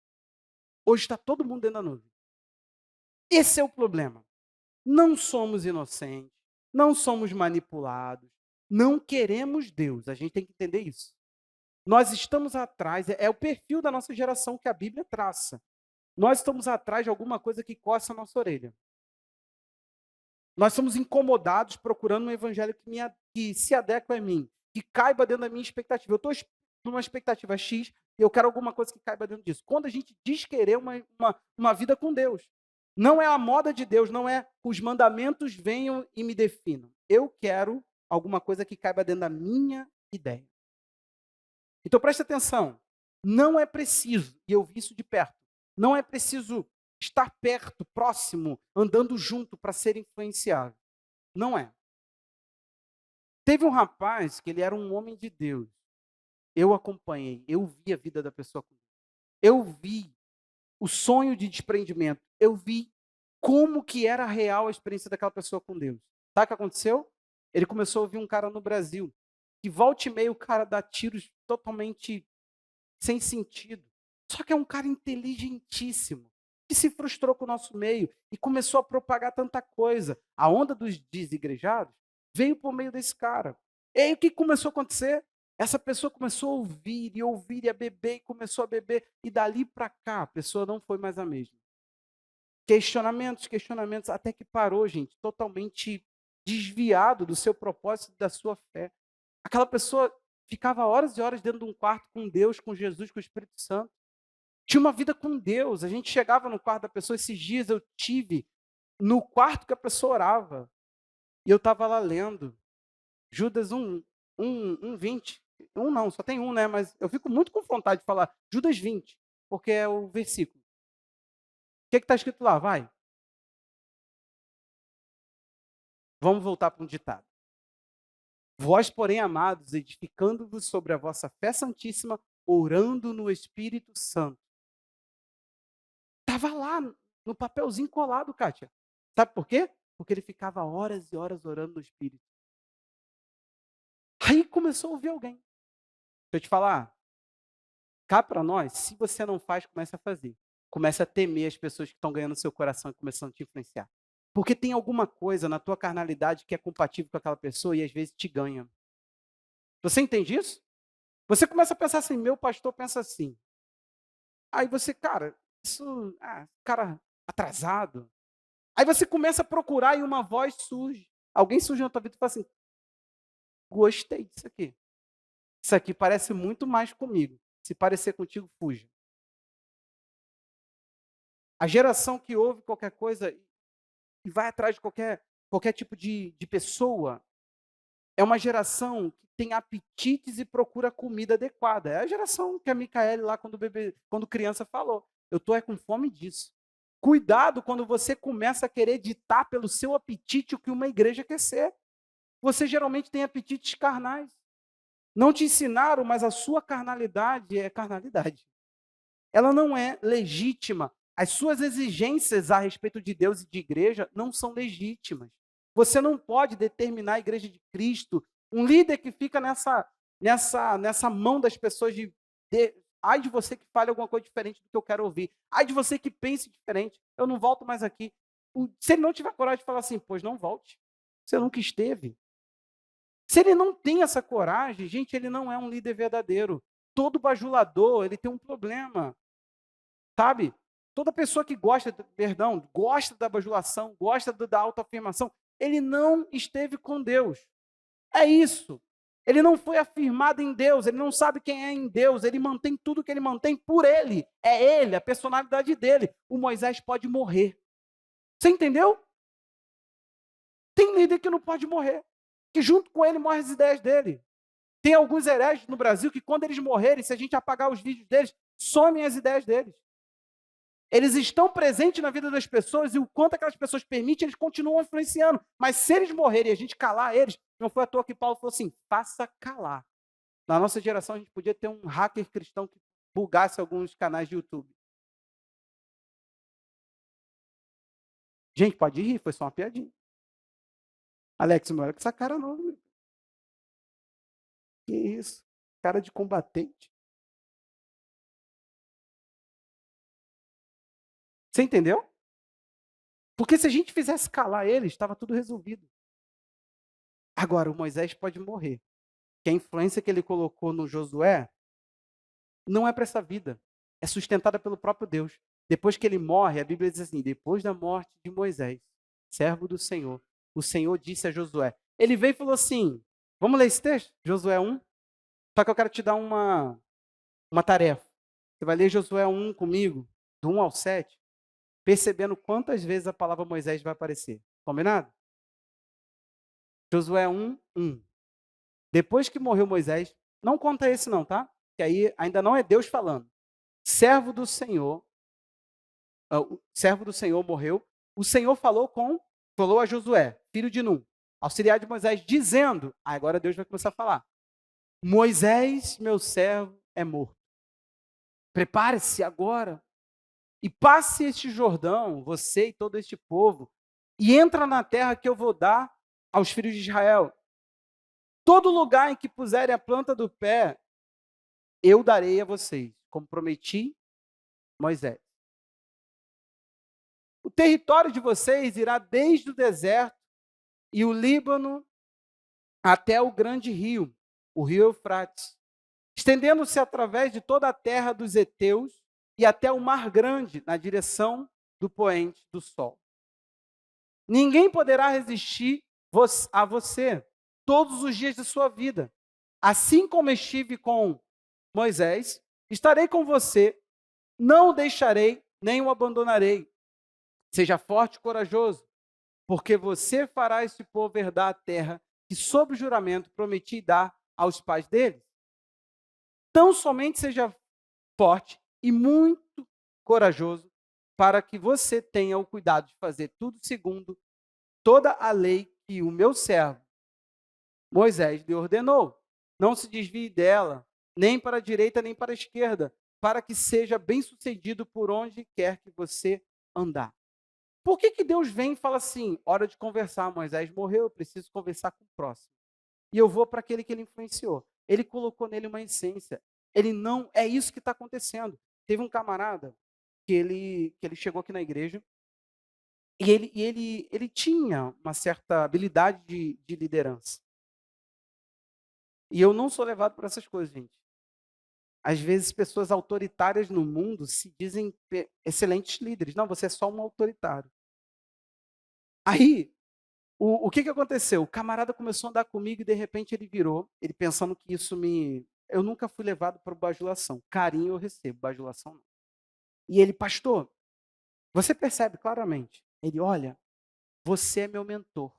Hoje está todo mundo dentro da nuvem. Esse é o problema. Não somos inocentes, não somos manipulados, não queremos Deus. A gente tem que entender isso. Nós estamos atrás, é o perfil da nossa geração que a Bíblia traça. Nós estamos atrás de alguma coisa que coça a nossa orelha. Nós somos incomodados procurando um evangelho que se adequa a mim, que caiba dentro da minha expectativa. Eu estou numa expectativa X e eu quero alguma coisa que caiba dentro disso. Quando a gente diz querer uma vida com Deus, não é a moda de Deus, não é os mandamentos venham e me definam. Eu quero alguma coisa que caiba dentro da minha ideia. Então preste atenção, não é preciso, e eu vi isso de perto, não é preciso estar perto, próximo, andando junto para ser influenciável. Não é. Teve um rapaz que ele era um homem de Deus. Eu acompanhei, eu vi a vida da pessoa. Eu vi o sonho de desprendimento. Eu vi como que era real a experiência daquela pessoa com Deus. Sabe o que aconteceu? Ele começou a ouvir um cara no Brasil, que volta e meia o cara dá tiros totalmente sem sentido. Só que é um cara inteligentíssimo, que se frustrou com o nosso meio e começou a propagar tanta coisa. A onda dos desigrejados veio por meio desse cara. E aí o que começou a acontecer? Essa pessoa começou a ouvir e a beber, e começou a beber, e dali para cá a pessoa não foi mais a mesma. Questionamentos, até que parou, gente, totalmente desviado do seu propósito e da sua fé. Aquela pessoa ficava horas e horas dentro de um quarto com Deus, com Jesus, com o Espírito Santo. Tinha uma vida com Deus. A gente chegava no quarto da pessoa. Esses dias eu tive no quarto que a pessoa orava. E eu estava lá lendo Judas 20. Um não, só tem um, né? Mas eu fico muito com vontade de falar Judas 20, porque é o versículo. O que está escrito lá? Vai. Vamos voltar para um ditado. Vós, porém, amados, edificando-vos sobre a vossa fé santíssima, orando no Espírito Santo. Estava lá no papelzinho colado, Kátia. Sabe por quê? Porque ele ficava horas e horas orando no Espírito. Aí começou a ouvir alguém. Deixa eu te falar, cá para nós, se você não faz, comece a fazer. Comece a temer as pessoas que estão ganhando seu coração e começando a te influenciar. Porque tem alguma coisa na tua carnalidade que é compatível com aquela pessoa e às vezes te ganha. Você entende isso? Você começa a pensar assim, meu pastor pensa assim. Aí você, cara, cara atrasado. Aí você começa a procurar e uma voz surge. Alguém surge na tua vida e fala assim, gostei disso aqui. Isso aqui parece muito mais comigo. Se parecer contigo, fuja. A geração que ouve qualquer coisa e vai atrás de qualquer tipo de pessoa é uma geração que tem apetites e procura comida adequada. É a geração que a Micaele lá, quando criança, falou. Eu estou com fome disso. Cuidado quando você começa a querer ditar pelo seu apetite o que uma igreja quer ser. Você geralmente tem apetites carnais. Não te ensinaram, mas a sua carnalidade é carnalidade. Ela não é legítima. As suas exigências a respeito de Deus e de igreja não são legítimas. Você não pode determinar a igreja de Cristo. Um líder que fica nessa mão das pessoas ai de você que fale alguma coisa diferente do que eu quero ouvir. Ai de você que pense diferente. Eu não volto mais aqui. Se ele não tiver coragem de falar assim, pois não volte. Você nunca esteve. Se ele não tem essa coragem, gente, ele não é um líder verdadeiro. Todo bajulador, ele tem um problema. Sabe? Toda pessoa que gosta da bajulação, gosta da autoafirmação, ele não esteve com Deus. É isso. Ele não foi afirmado em Deus, ele não sabe quem é em Deus, ele mantém tudo que ele mantém por ele. É ele, a personalidade dele. O Moisés pode morrer. Você entendeu? Tem líder que não pode morrer, que junto com ele morrem as ideias dele. Tem alguns hereges no Brasil que quando eles morrerem, se a gente apagar os vídeos deles, somem as ideias deles. Eles estão presentes na vida das pessoas e o quanto aquelas pessoas permitem, eles continuam influenciando. Mas se eles morrerem e a gente calar eles, não foi à toa que Paulo falou assim, faça calar. Na nossa geração, a gente podia ter um hacker cristão que bugasse alguns canais de YouTube. Gente, pode rir, foi só uma piadinha. Alex, não olha com essa cara não. Meu. Que isso? Cara de combatente. Você entendeu? Porque se a gente fizesse calar eles, estava tudo resolvido. Agora, o Moisés pode morrer. Que a influência que ele colocou no Josué não é para essa vida. É sustentada pelo próprio Deus. Depois que ele morre, a Bíblia diz assim, depois da morte de Moisés, servo do Senhor, o Senhor disse a Josué. Ele veio e falou assim, vamos ler esse texto? Josué 1? Só que eu quero te dar uma tarefa. Você vai ler Josué 1 comigo, do 1 ao 7, percebendo quantas vezes a palavra Moisés vai aparecer. Combinado? Josué 1, 1. Depois que morreu Moisés, não conta esse não, tá? Que aí ainda não é Deus falando. Servo do Senhor, o servo do Senhor morreu. O Senhor falou a Josué, filho de Num, auxiliar de Moisés, dizendo, agora Deus vai começar a falar, Moisés, meu servo, é morto. Prepare-se agora e passe este Jordão, você e todo este povo, e entra na terra que eu vou dar aos filhos de Israel. Todo lugar em que puserem a planta do pé, eu darei a vocês, como prometi Moisés. O território de vocês irá desde o deserto e o Líbano até o grande rio, o rio Eufrates, estendendo-se através de toda a terra dos heteus e até o mar grande, na direção do poente do sol. Ninguém poderá resistir a você todos os dias de sua vida. Assim como estive com Moisés, estarei com você, não o deixarei, nem o abandonarei. Seja forte e corajoso, porque você fará esse povo herdar a terra que, sob juramento, prometi dar aos pais deles. Tão somente seja forte e muito corajoso, para que você tenha o cuidado de fazer tudo segundo toda a lei que o meu servo Moisés lhe ordenou. Não se desvie dela, nem para a direita, nem para a esquerda, para que seja bem-sucedido por onde quer que você andar. Por que Deus vem e fala assim, hora de conversar, Moisés morreu, eu preciso conversar com o próximo. E eu vou para aquele que ele influenciou. Ele colocou nele uma essência. Ele não, é isso que está acontecendo. Teve um camarada que ele chegou aqui na igreja e ele tinha uma certa habilidade de liderança. E eu não sou levado por essas coisas, gente. Às vezes, pessoas autoritárias no mundo se dizem excelentes líderes. Não, você é só um autoritário. Aí, o que aconteceu? O camarada começou a andar comigo e, de repente, ele virou, ele pensando que isso me... Eu nunca fui levado para bajulação. Carinho eu recebo, bajulação não. E ele, pastor, você percebe claramente. Ele, olha, você é meu mentor.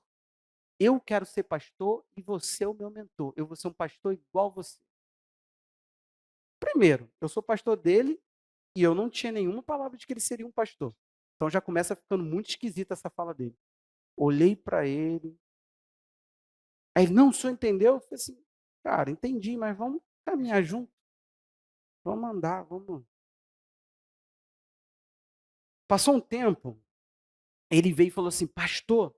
Eu quero ser pastor e você é o meu mentor. Eu vou ser um pastor igual você. Primeiro, eu sou pastor dele e eu não tinha nenhuma palavra de que ele seria um pastor. Então já começa ficando muito esquisita essa fala dele. Olhei para ele. Aí ele, não, o senhor entendeu? Eu falei assim, cara, entendi, mas vamos caminhar junto. Vamos andar, vamos. Passou um tempo, ele veio e falou assim, pastor.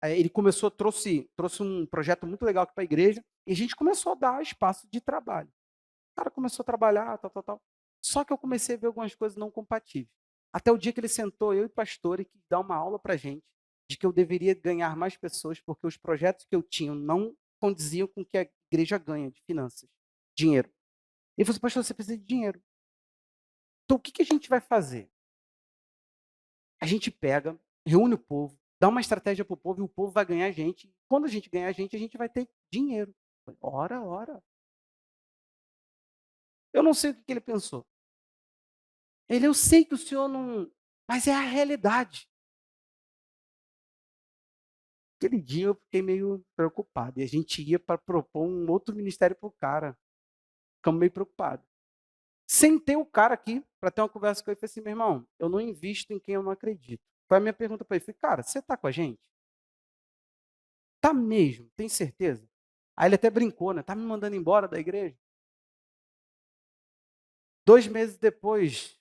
Aí ele trouxe um projeto muito legal aqui para a igreja e a gente começou a dar espaço de trabalho. O cara começou a trabalhar, tal. Só que eu comecei a ver algumas coisas não compatíveis. Até o dia que ele sentou, eu e o pastor, e quis dar uma aula para a gente de que eu deveria ganhar mais pessoas, porque os projetos que eu tinha não condiziam com o que a igreja ganha de finanças, dinheiro. Ele falou assim, pastor, você precisa de dinheiro. Então, o que a gente vai fazer? A gente pega, reúne o povo, dá uma estratégia para o povo, e o povo vai ganhar a gente. Quando a gente ganhar a gente vai ter dinheiro. Falei, ora, ora. Eu não sei o que que ele pensou. Ele, eu sei que o senhor não. Mas é a realidade. Aquele dia eu fiquei meio preocupado. E a gente ia para propor um outro ministério para o cara. Ficamos meio preocupados. Sentei o cara aqui para ter uma conversa com ele e falei assim, meu irmão, eu não invisto em quem eu não acredito. Foi a minha pergunta para ele. Falei, cara, você está com a gente? Tá mesmo? Tem certeza? Aí ele até brincou, né? Tá me mandando embora da igreja? 2 meses depois,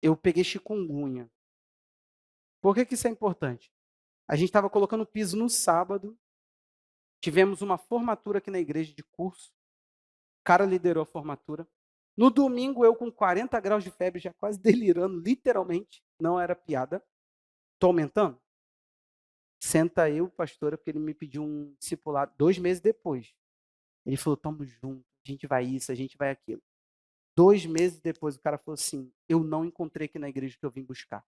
eu peguei chikungunya. Por que que isso é importante? A gente estava colocando piso no sábado, tivemos uma formatura aqui na igreja de curso, o cara liderou a formatura. No domingo, eu com 40 graus de febre, já quase delirando, literalmente, não era piada. Estou aumentando? Senta eu, pastora, porque ele me pediu um discipulado 2 meses depois. Ele falou, tamo junto, a gente vai isso, a gente vai aquilo. 2 meses depois, o cara falou assim, eu não encontrei aqui na igreja que eu vim buscar.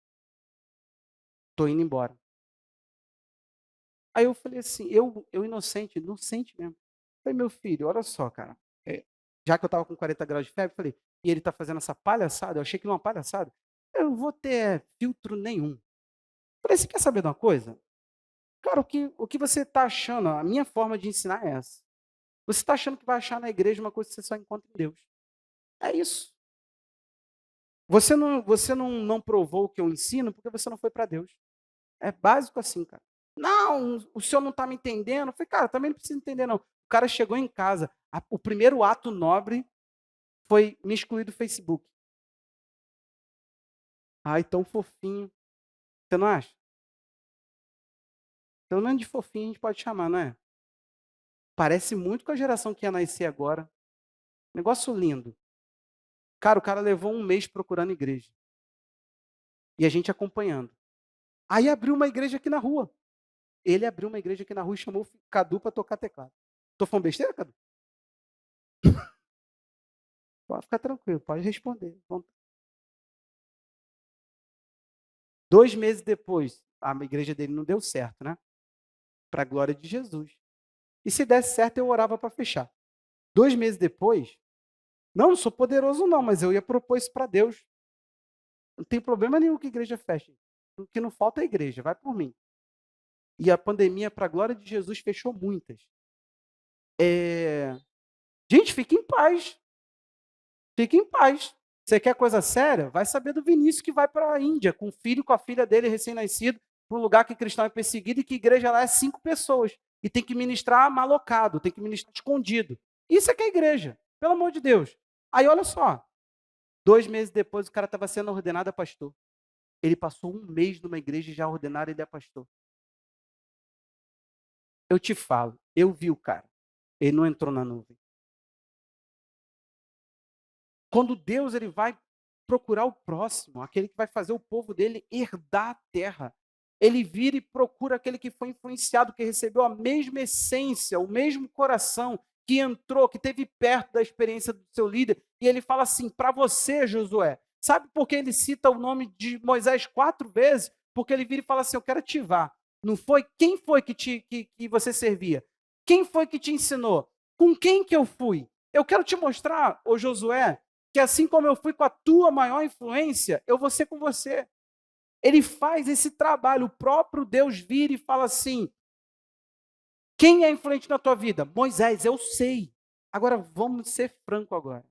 Estou indo embora. Aí eu falei assim, eu inocente mesmo. Falei, meu filho, olha só, cara. Já que eu estava com 40 graus de febre, falei, e ele está fazendo essa palhaçada, eu achei que não é uma palhaçada, eu não vou ter filtro nenhum. Falei, você quer saber de uma coisa? Cara, o que você está achando, a minha forma de ensinar é essa. Você está achando que vai achar na igreja uma coisa que você só encontra em Deus. É isso. Você não provou o que eu ensino porque você não foi para Deus. É básico assim, cara. Não, o senhor não está me entendendo. Eu falei, cara, também não precisa entender, não. O cara chegou em casa, o primeiro ato nobre foi me excluir do Facebook. Ai, tão fofinho. Você não acha? Pelo menos de fofinho a gente pode chamar, não é? Parece muito com a geração que ia nascer agora. Negócio lindo. Cara, o cara levou um mês procurando igreja. E a gente acompanhando. Aí abriu uma igreja aqui na rua. Ele abriu uma igreja aqui na rua e chamou o Cadu para tocar teclado. Tô falando besteira, Cadu? Pode ficar tranquilo, pode responder. 2 meses depois, a igreja dele não deu certo, né? Para a glória de Jesus. E se desse certo, eu orava para fechar. 2 meses depois, não sou poderoso não, mas eu ia propor isso para Deus. Não tem problema nenhum que a igreja feche. O que não falta é a igreja, vai por mim. E a pandemia, para a glória de Jesus, fechou muitas. Gente, fique em paz. Fique em paz. Você quer coisa séria? Vai saber do Vinícius que vai para a Índia, com o filho, com a filha dele, recém-nascido, para um lugar que cristão é perseguido e que igreja lá é 5 pessoas. E tem que ministrar malocado, tem que ministrar escondido. Isso é que é igreja, pelo amor de Deus. Aí, olha só, 2 meses depois o cara estava sendo ordenado a pastor. Ele passou um mês numa igreja e já ordenaram ele a pastor. Eu te falo, eu vi o cara. Ele não entrou na nuvem. Quando Deus ele vai procurar o próximo, aquele que vai fazer o povo dele herdar a terra, ele vira e procura aquele que foi influenciado, que recebeu a mesma essência, o mesmo coração, que entrou, que esteve perto da experiência do seu líder, e ele fala assim: para você, Josué, sabe por que ele cita o nome de Moisés 4 vezes? Porque ele vira e fala assim: eu quero ativar. Não foi? Quem foi que você servia? Quem foi que te ensinou? Com quem que eu fui? Eu quero te mostrar, ô Josué, que assim como eu fui com a tua maior influência, eu vou ser com você. Ele faz esse trabalho, o próprio Deus vira e fala assim: quem é influente na tua vida? Moisés, eu sei. Agora vamos ser franco agora.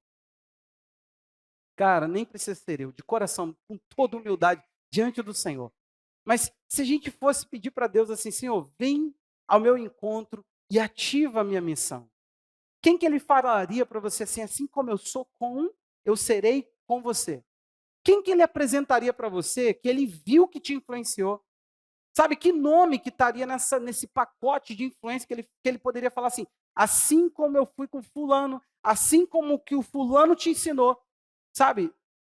Cara, nem precisa ser eu, de coração, com toda humildade, diante do Senhor. Mas se a gente fosse pedir para Deus assim: Senhor, vem ao meu encontro e ativa a minha missão. Quem que ele falaria para você assim como eu sou com, eu serei com você? Quem que ele apresentaria para você que ele viu que te influenciou? Sabe que nome que estaria nesse pacote de influência que ele poderia falar assim como eu fui com fulano, assim como que o fulano te ensinou. Sabe,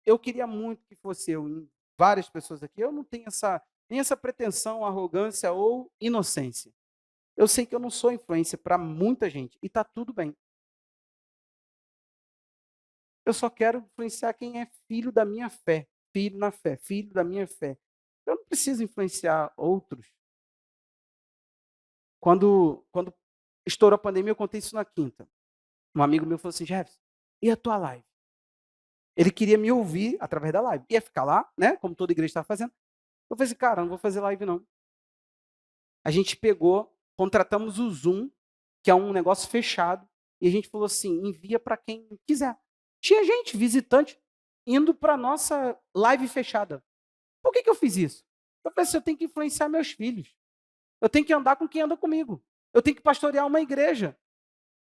eu queria muito que fosse eu, em várias pessoas aqui, eu não tenho nem essa pretensão, arrogância ou inocência. Eu sei que eu não sou influência para muita gente, e está tudo bem. Eu só quero influenciar quem é filho da minha fé, filho na fé, filho da minha fé. Eu não preciso influenciar outros. Quando estourou a pandemia, eu contei isso na quinta. Um amigo meu falou assim, Jefferson, e a tua live? Ele queria me ouvir através da live. Ia ficar lá, né? Como toda igreja estava fazendo. Eu falei assim, cara, não vou fazer live não. A gente pegou, contratamos o Zoom, que é um negócio fechado, e a gente falou assim, envia para quem quiser. Tinha gente, visitante, indo para nossa live fechada. Por que eu fiz isso? Eu falei assim, eu tenho que influenciar meus filhos. Eu tenho que andar com quem anda comigo. Eu tenho que pastorear uma igreja.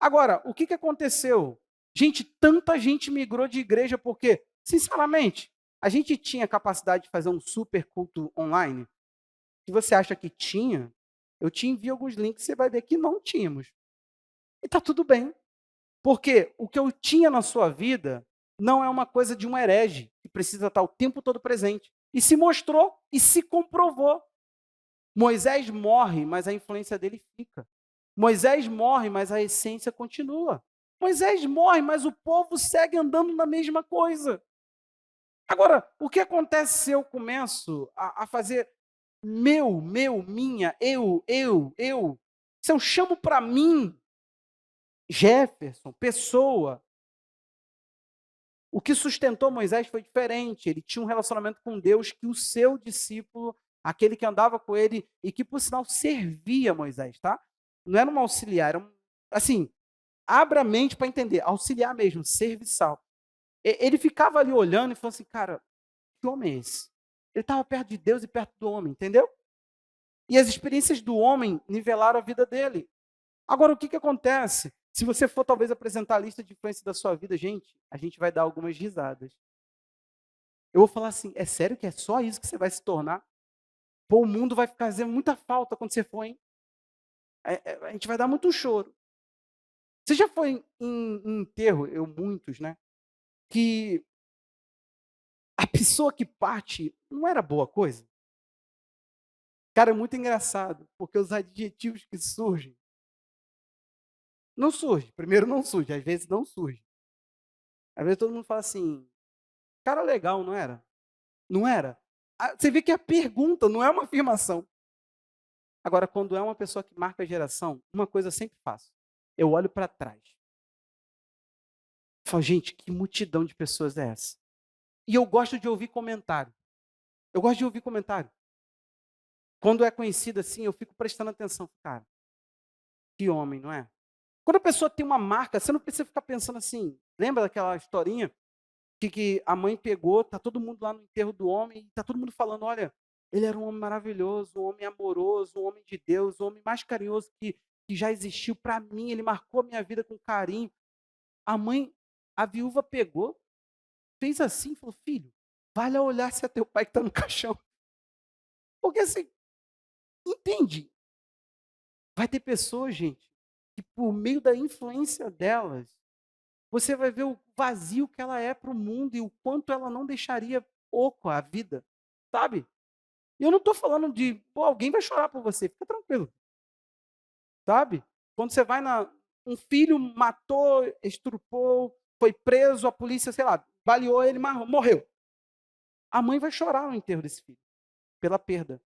Agora, o que aconteceu? Gente, tanta gente migrou de igreja porque, sinceramente, a gente tinha capacidade de fazer um super culto online? Se você acha que tinha, eu te envio alguns links, você vai ver que não tínhamos. E está tudo bem. Porque o que eu tinha na sua vida não é uma coisa de um herege que precisa estar o tempo todo presente. E se mostrou e se comprovou. Moisés morre, mas a influência dele fica. Moisés morre, mas a essência continua. Moisés morre, mas o povo segue andando na mesma coisa. Agora, o que acontece se eu começo a fazer minha, eu? Se eu chamo para mim, Jefferson, pessoa, o que sustentou Moisés foi diferente. Ele tinha um relacionamento com Deus que o seu discípulo, aquele que andava com ele e que, por sinal, servia Moisés, tá? Não era um auxiliar, era um, assim, abra a mente para entender, auxiliar mesmo, serviçal. Ele ficava ali olhando e falou assim, cara, que homem é esse? Ele estava perto de Deus e perto do homem, entendeu? E as experiências do homem nivelaram a vida dele. Agora, o que acontece? Se você for talvez apresentar a lista de influência da sua vida, gente, a gente vai dar algumas risadas. Eu vou falar assim, é sério que é só isso que você vai se tornar? Pô, o mundo vai fazer muita falta quando você for, hein? A gente vai dar muito choro. Você já foi em enterro, eu muitos, né? Que a pessoa que parte não era boa coisa? Cara, é muito engraçado, porque os adjetivos que surgem, não surge. Primeiro não surge, às vezes não surge. Às vezes todo mundo fala assim, cara legal, não era? Não era? Você vê que a pergunta não é uma afirmação. Agora, quando é uma pessoa que marca a geração, uma coisa eu sempre faço. Eu olho para trás. Falo, gente, que multidão de pessoas é essa? E eu gosto de ouvir comentário. Eu gosto de ouvir comentário. Quando é conhecido assim, eu fico prestando atenção. Cara, que homem, não é? Quando a pessoa tem uma marca, você não precisa ficar pensando assim. Lembra daquela historinha que a mãe pegou, tá todo mundo lá no enterro do homem, e tá todo mundo falando, olha, ele era um homem maravilhoso, um homem amoroso, um homem de Deus, o homem mais carinhoso que já existiu para mim, ele marcou a minha vida com carinho. A mãe, a viúva pegou, fez assim, falou, filho, vai lá olhar se é teu pai que está no caixão. Porque assim, entende? Vai ter pessoas, gente, que por meio da influência delas, você vai ver o vazio que ela é para o mundo e o quanto ela não deixaria oco a vida, sabe? E eu não estou falando de, pô, alguém vai chorar por você, fica tranquilo, sabe? Quando você vai um filho matou, estrupou, foi preso, a polícia, sei lá, baleou ele, morreu. A mãe vai chorar no enterro desse filho, pela perda.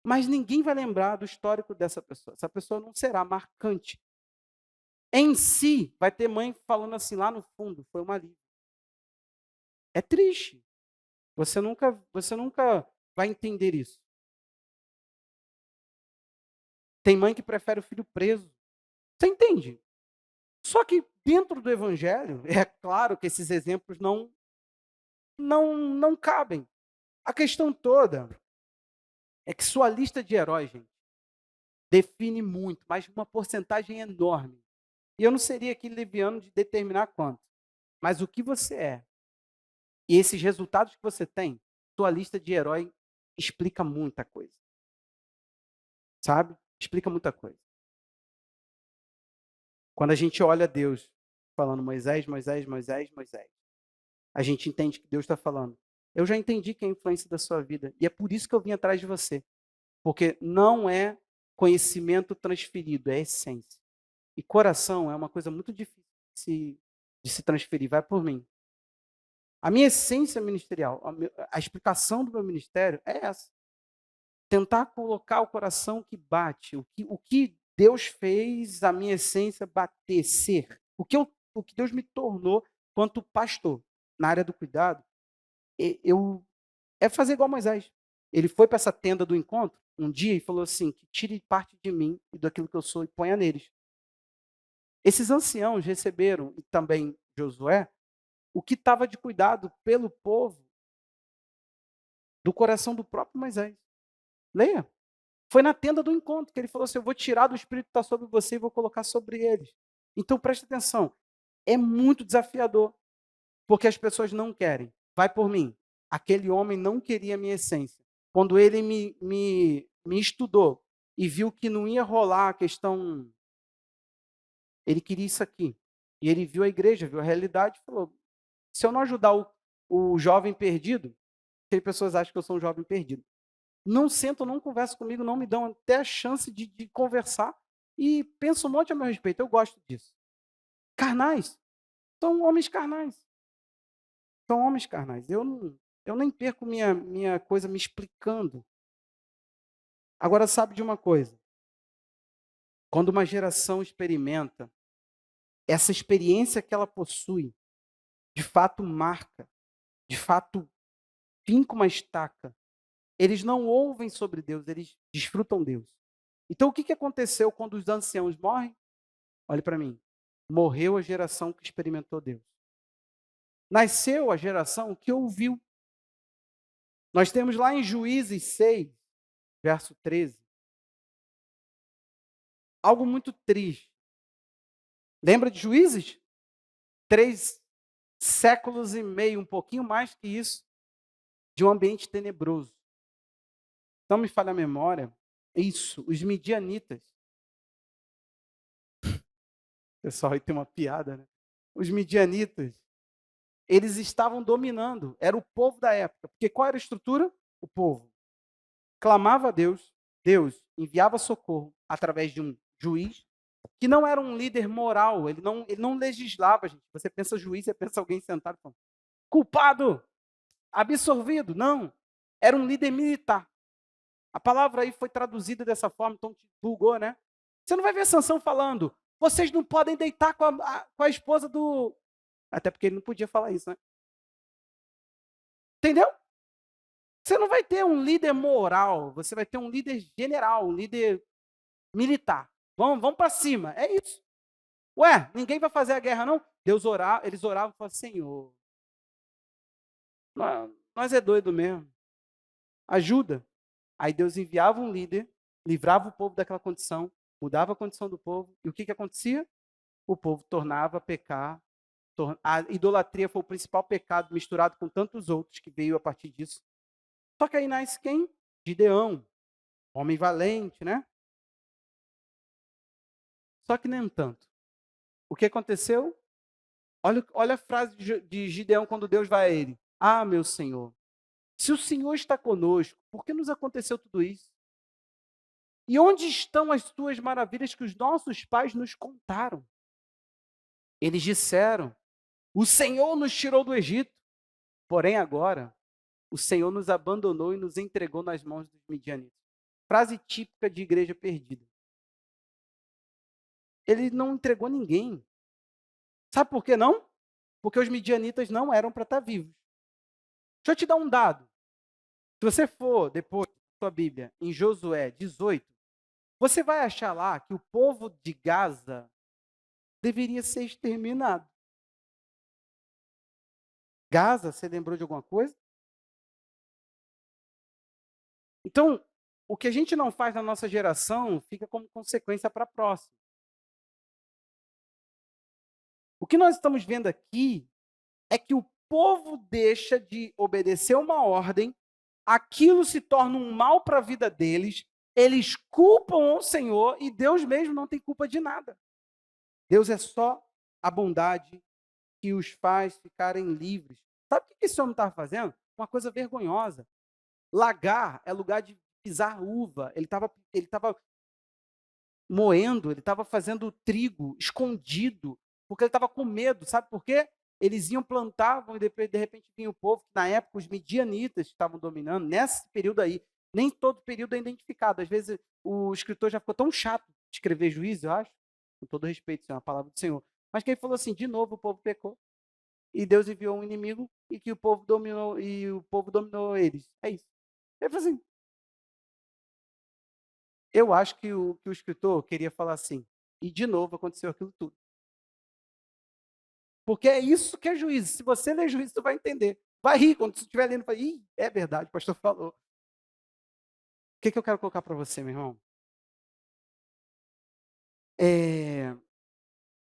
Mas ninguém vai lembrar do histórico dessa pessoa. Essa pessoa não será marcante. Em si, vai ter mãe falando assim lá no fundo, foi uma alívio. É triste. Você nunca vai entender isso. Tem mãe que prefere o filho preso. Você entende? Só que dentro do evangelho, é claro que esses exemplos não cabem. A questão toda é que sua lista de heróis, gente, define muito, mas uma porcentagem enorme. E eu não seria aqui leviano de determinar quanto, mas o que você é e esses resultados que você tem, sua lista de herói explica muita coisa. Sabe? Explica muita coisa. Quando a gente olha Deus falando Moisés, Moisés, Moisés, Moisés, a gente entende que Deus está falando. Eu já entendi que é a influência da sua vida e é por isso que eu vim atrás de você. Porque não é conhecimento transferido, é essência. E coração é uma coisa muito difícil de se transferir. Vai por mim. A minha essência ministerial, a explicação do meu ministério é essa. Tentar colocar o coração que bate, o que Deus fez a minha essência bater, ser. O que Deus me tornou quanto pastor na área do cuidado, eu é fazer igual Moisés. Ele foi para essa tenda do encontro um dia e falou assim: que tire parte de mim e daquilo que eu sou e ponha neles. Esses anciãos receberam, e também Josué, o que estava de cuidado pelo povo do coração do próprio Moisés. Leia. Foi na tenda do encontro que ele falou assim: eu vou tirar do Espírito que está sobre você e vou colocar sobre eles. Então preste atenção, é muito desafiador, porque as pessoas não querem. Vai por mim. Aquele homem não queria a minha essência. Quando ele me estudou e viu que não ia rolar a questão, ele queria isso aqui. E ele viu a igreja, viu a realidade e falou: se eu não ajudar o jovem perdido, que pessoas acham que eu sou um jovem perdido. Não sentam, não conversam comigo, não me dão até a chance de conversar e pensam um monte a meu respeito. Eu gosto disso. Carnais. São homens carnais. São homens carnais. Eu nem perco minha coisa me explicando. Agora, sabe de uma coisa? Quando uma geração experimenta, essa experiência que ela possui, de fato marca, de fato finca uma estaca. Eles não ouvem sobre Deus, eles desfrutam Deus. Então, o que aconteceu quando os anciãos morrem? Olhe para mim. Morreu a geração que experimentou Deus. Nasceu a geração que ouviu. Nós temos lá em Juízes 6, verso 13, algo muito triste. Lembra de Juízes? 3 séculos e meio, um pouquinho mais que isso, de um ambiente tenebroso. Não me falha a memória. Isso, os midianitas. Pessoal, aí tem uma piada, né? Os midianitas, eles estavam dominando, era o povo da época. Porque qual era a estrutura? O povo clamava a Deus, Deus enviava socorro através de um juiz, que não era um líder moral, ele não legislava, gente. Você pensa juiz, você pensa alguém sentado falando, culpado, absolvido. Não, era um líder militar. A palavra aí foi traduzida dessa forma, então te bugou, né? Você não vai ver Sansão falando, vocês não podem deitar com a esposa do... Até porque ele não podia falar isso, né? Entendeu? Você não vai ter um líder moral, você vai ter um líder general, um líder militar. Vamos para cima. É isso. Ué, ninguém vai fazer a guerra, não? Eles oravam e falavam, Senhor, nós é doido mesmo. Ajuda. Aí Deus enviava um líder, livrava o povo daquela condição, mudava a condição do povo. E o que acontecia? O povo tornava a pecar. A idolatria foi o principal pecado, misturado com tantos outros que veio a partir disso. Só que aí nasce quem? Gideão, homem valente, né? Só que nem tanto. O que aconteceu? Olha a frase de Gideão quando Deus vai a ele. Ah, meu Senhor, se o Senhor está conosco, por que nos aconteceu tudo isso? E onde estão as tuas maravilhas que os nossos pais nos contaram? Eles disseram, o Senhor nos tirou do Egito, porém agora o Senhor nos abandonou e nos entregou nas mãos dos midianitas. Frase típica de igreja perdida. Ele não entregou ninguém. Sabe por que não? Porque os midianitas não eram para estar vivos. Deixa eu te dar um dado. Se você for depois da sua Bíblia, em Josué 18, você vai achar lá que o povo de Gaza deveria ser exterminado. Gaza, você lembrou de alguma coisa? Então, o que a gente não faz na nossa geração fica como consequência para a próxima. O que nós estamos vendo aqui é que o povo deixa de obedecer uma ordem, aquilo se torna um mal para a vida deles, eles culpam o Senhor e Deus mesmo não tem culpa de nada. Deus é só a bondade que os faz ficarem livres. Sabe o que esse homem estava fazendo? Uma coisa vergonhosa. Lagar é lugar de pisar uva. Ele estava moendo, ele estava fazendo trigo escondido, porque ele estava com medo. Sabe por quê? Eles iam, plantavam e de repente vinha o povo, que na época os midianitas estavam dominando, nesse período aí. Nem todo período é identificado. Às vezes o escritor já ficou tão chato escrever Juízes, eu acho, com todo respeito, isso é uma palavra do Senhor. Mas que ele falou assim, de novo o povo pecou, e Deus enviou um inimigo, e que o povo dominou eles. É isso. Ele falou assim, eu acho que o escritor queria falar assim, e de novo aconteceu aquilo tudo. Porque é isso que é juízo. Se você ler juízo, você vai entender. Vai rir quando você estiver lendo, vai, ih, é verdade, o pastor falou. O que eu quero colocar para você, meu irmão? É,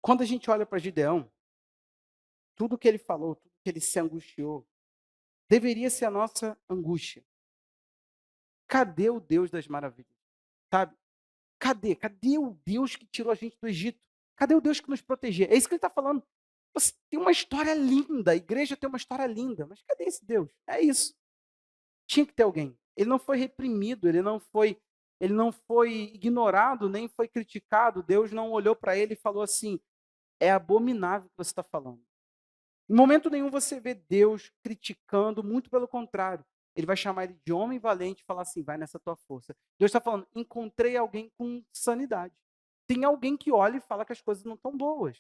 quando a gente olha para Gideão, tudo que ele falou, tudo que ele se angustiou, deveria ser a nossa angústia. Cadê o Deus das maravilhas? Sabe? Cadê? Cadê o Deus que tirou a gente do Egito? Cadê o Deus que nos protegia? É isso que ele está falando. Você tem uma história linda, a igreja tem uma história linda, mas cadê esse Deus? É isso. Tinha que ter alguém. Ele não foi reprimido, ele não foi ignorado, nem foi criticado. Deus não olhou para ele e falou assim: é abominável o que você está falando. Em momento nenhum você vê Deus criticando, muito pelo contrário. Ele vai chamar ele de homem valente e falar assim: vai nessa tua força. Deus está falando: encontrei alguém com sanidade. Tem alguém que olha e fala que as coisas não estão boas.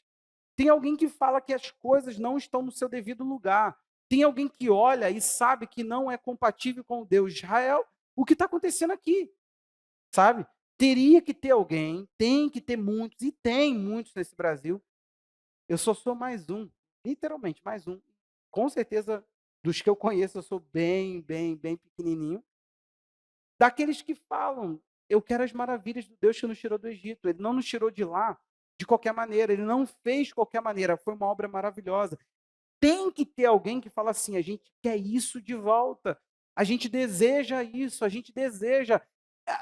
Tem alguém que fala que as coisas não estão no seu devido lugar. Tem alguém que olha e sabe que não é compatível com o Deus de Israel. O que está acontecendo aqui, sabe? Teria que ter alguém, tem que ter muitos, e tem muitos nesse Brasil. Eu só sou mais um, literalmente mais um. Com certeza, dos que eu conheço, eu sou bem, bem, bem pequenininho. Daqueles que falam, eu quero as maravilhas do Deus que nos tirou do Egito. Ele não nos tirou de lá de qualquer maneira, ele não fez de qualquer maneira, foi uma obra maravilhosa. Tem que ter alguém que fala assim: a gente quer isso de volta, a gente deseja isso, a gente deseja.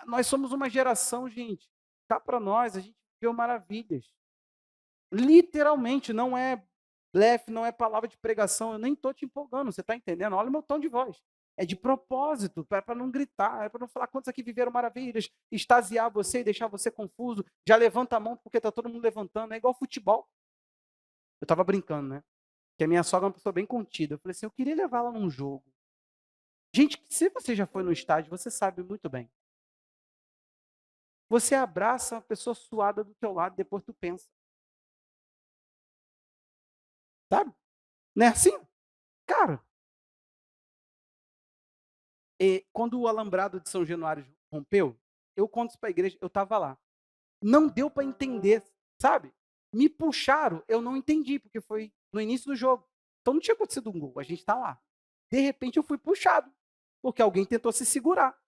Nós somos uma geração, gente, cá para nós, a gente viveu maravilhas. Literalmente, não é blefe, não é palavra de pregação, eu nem estou te empolgando, você está entendendo? Olha o meu tom de voz. É de propósito, para não gritar, é para não falar quantos aqui viveram maravilhas, extasiar você e deixar você confuso. Já levanta a mão porque está todo mundo levantando, é igual futebol. Eu estava brincando, né? Que a minha sogra é uma pessoa bem contida. Eu falei assim, eu queria levá-la num jogo. Gente, se você já foi no estádio, você sabe muito bem. Você abraça uma pessoa suada do teu lado, depois tu pensa. Sabe? Não é assim? Cara, quando o alambrado de São Januário rompeu, eu conto isso para a igreja, eu estava lá. Não deu para entender, sabe? Me puxaram, eu não entendi, porque foi no início do jogo. Então não tinha acontecido um gol, a gente está lá. De repente eu fui puxado, porque alguém tentou se segurar.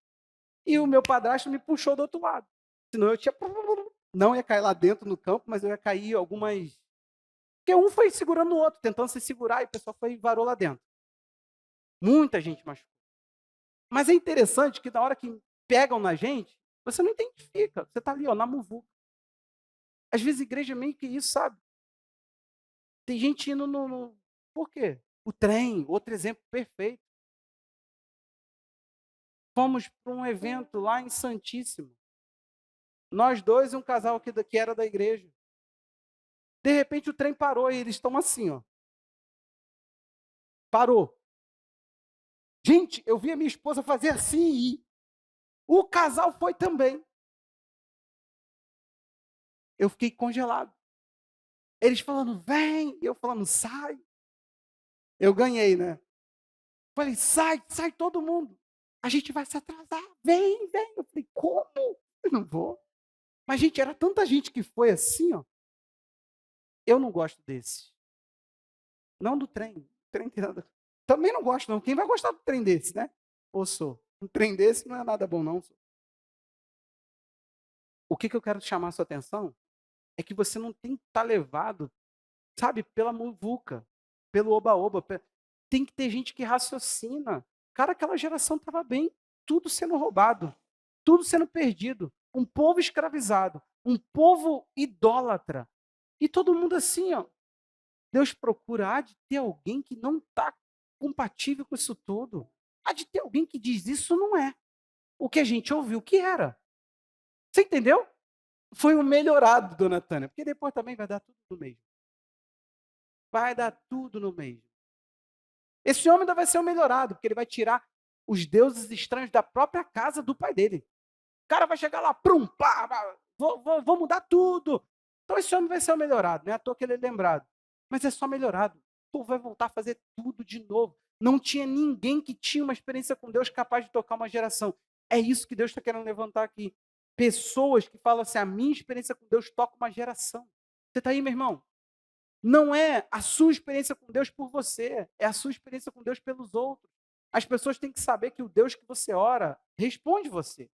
E o meu padrasto me puxou do outro lado. Senão eu tinha. Não ia cair lá dentro no campo, mas eu ia cair algumas. Porque um foi segurando o outro, tentando se segurar, e o pessoal foi e varou lá dentro. Muita gente machucou. Mas é interessante que na hora que pegam na gente, você não identifica. Você está ali, ó, na muvuca. Às vezes a igreja é meio que isso, sabe? Tem gente indo no. Por quê? O trem, outro exemplo perfeito. Fomos para um evento lá em Santíssimo. Nós dois e um casal que era da igreja. De repente o trem parou e eles estão assim, ó. Parou. Gente, eu vi a minha esposa fazer assim e o casal foi também. Eu fiquei congelado. Eles falando, vem, e eu falando, sai. Eu ganhei, né? Falei, sai, sai todo mundo. A gente vai se atrasar. Vem, vem. Eu falei, como? Eu não vou. Mas, gente, era tanta gente que foi assim, ó. Eu não gosto desse. Não do trem. O trem tem nada. Também não gosto, não. Quem vai gostar do trem desse, né? Ou sou? Um trem desse não é nada bom, não. O que eu quero chamar a sua atenção é que você não tem que estar levado, sabe, pela muvuca, pelo oba-oba. Tem que ter gente que raciocina. Cara, aquela geração estava bem, tudo sendo roubado, tudo sendo perdido, um povo escravizado, um povo idólatra. E todo mundo assim, ó. Deus procura, há de ter alguém que não está compatível com isso tudo. Há de ter alguém que diz, isso não é. O que a gente ouviu que era. Você entendeu? Foi o melhorado, dona Tânia, porque depois também vai dar tudo no mesmo. Vai dar tudo no mesmo. Esse homem ainda vai ser o melhorado, porque ele vai tirar os deuses estranhos da própria casa do pai dele. O cara vai chegar lá, prum, pá, pá. vou mudar tudo. Então esse homem vai ser o melhorado, não é à toa que ele é lembrado. Mas é só melhorado. O povo vai voltar a fazer tudo de novo. Não tinha ninguém que tinha uma experiência com Deus capaz de tocar uma geração. É isso que Deus está querendo levantar aqui. Pessoas que falam assim, a minha experiência com Deus toca uma geração. Você está aí, meu irmão? Não é a sua experiência com Deus por você, é a sua experiência com Deus pelos outros. As pessoas têm que saber que o Deus que você ora responde você.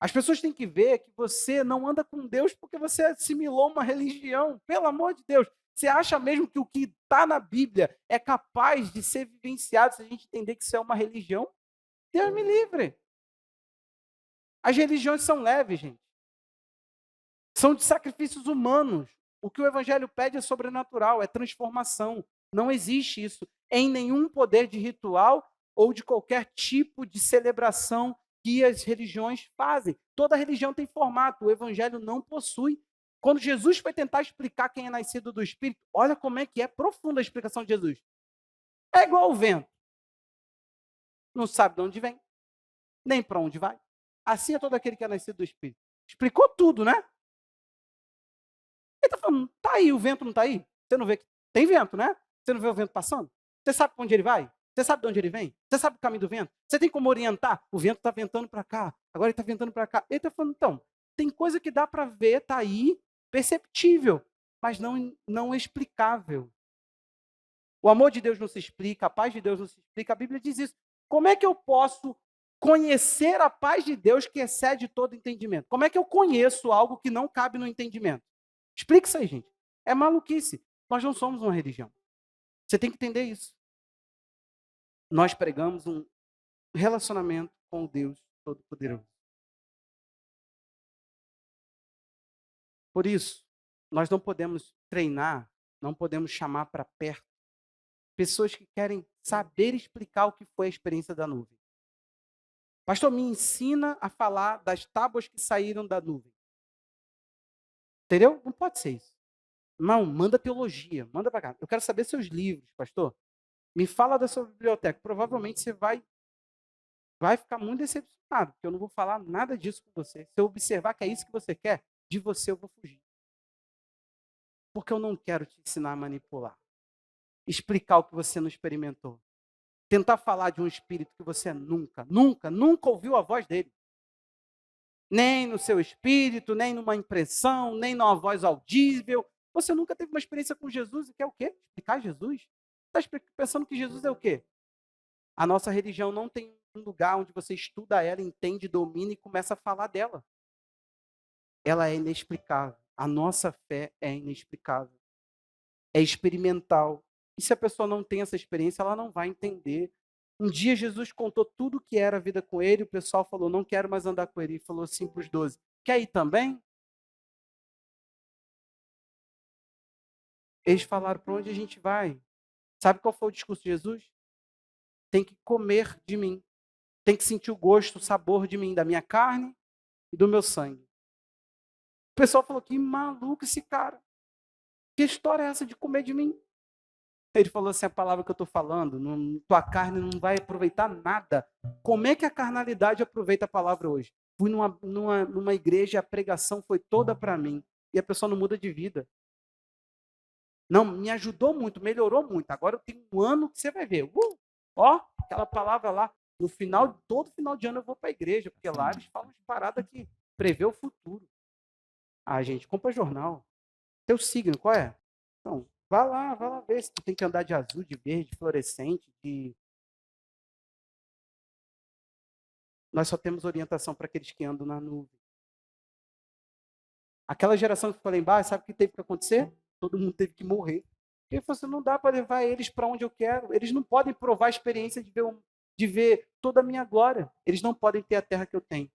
As pessoas têm que ver que você não anda com Deus porque você assimilou uma religião. Pelo amor de Deus, você acha mesmo que o que está na Bíblia é capaz de ser vivenciado se a gente entender que isso é uma religião? Deus me livre. As religiões são leves, gente. São de sacrifícios humanos. O que o Evangelho pede é sobrenatural, é transformação. Não existe isso em nenhum poder de ritual ou de qualquer tipo de celebração que as religiões fazem. Toda religião tem formato, o Evangelho não possui. Quando Jesus foi tentar explicar quem é nascido do Espírito, olha como é que é profunda a explicação de Jesus. É igual o vento. Não sabe de onde vem, nem para onde vai. Assim é todo aquele que é nascido do Espírito. Explicou tudo, né? Ele está falando, tá aí, o vento não está aí? Você não vê que tem vento, né? Você não vê o vento passando? Você sabe para onde ele vai? Você sabe de onde ele vem? Você sabe o caminho do vento? Você tem como orientar? O vento está ventando para cá, agora ele está ventando para cá. Ele está falando, então, tem coisa que dá para ver, está aí, perceptível, mas não explicável. O amor de Deus não se explica, a paz de Deus não se explica, a Bíblia diz isso. Como é que eu posso conhecer a paz de Deus que excede todo entendimento? Como é que eu conheço algo que não cabe no entendimento? Explica isso aí, gente. É maluquice. Nós não somos uma religião. Você tem que entender isso. Nós pregamos um relacionamento com o Deus Todo-Poderoso. Por isso, nós não podemos treinar, não podemos chamar para perto pessoas que querem saber explicar o que foi a experiência da nuvem. Pastor, me ensina a falar das tábuas que saíram da nuvem. Entendeu? Não pode ser isso. Não, manda teologia, manda para cá. Eu quero saber seus livros, pastor. Me fala da sua biblioteca. Provavelmente você vai ficar muito decepcionado, porque eu não vou falar nada disso com você. Se eu observar que é isso que você quer, de você eu vou fugir. Porque eu não quero te ensinar a manipular. Explicar o que você não experimentou. Tentar falar de um espírito que você nunca ouviu a voz dele. Nem no seu espírito, nem numa impressão, nem numa voz audível. Você nunca teve uma experiência com Jesus e quer o quê? Explicar Jesus? Está pensando que Jesus é o quê? A nossa religião não tem um lugar onde você estuda ela, entende, domina e começa a falar dela. Ela é inexplicável. A nossa fé é inexplicável. É experimental. E se a pessoa não tem essa experiência, ela não vai entender. Um dia Jesus contou tudo o que era a vida com ele, o pessoal falou, não quero mais andar com ele. E falou assim para os 12, quer ir também? Eles falaram, para onde a gente vai? Sabe qual foi o discurso de Jesus? Tem que comer de mim. Tem que sentir o gosto, o sabor de mim, da minha carne e do meu sangue. O pessoal falou, que maluco esse cara. Que história é essa de comer de mim? Ele falou assim, a palavra que eu estou falando, tua carne não vai aproveitar nada. Como é que a carnalidade aproveita a palavra hoje? Fui numa igreja, a pregação foi toda para mim. E a pessoa não muda de vida. Não, me ajudou muito, melhorou muito. Agora eu tenho um ano que você vai ver. Ó, aquela palavra lá. No final, todo final de ano eu vou para a igreja, porque lá eles falam de parada que prevê o futuro. Ah, gente, compra jornal. Teu signo, qual é? Então, vai lá ver se tu tem que andar de azul, de verde, fluorescente, de... Nós só temos orientação para aqueles que andam na nuvem. Aquela geração que ficou lá embaixo, sabe o que teve que acontecer? Todo mundo teve que morrer. Ele falou assim, não dá para levar eles para onde eu quero. Eles não podem provar a experiência de ver toda a minha glória. Eles não podem ter a terra que eu tenho.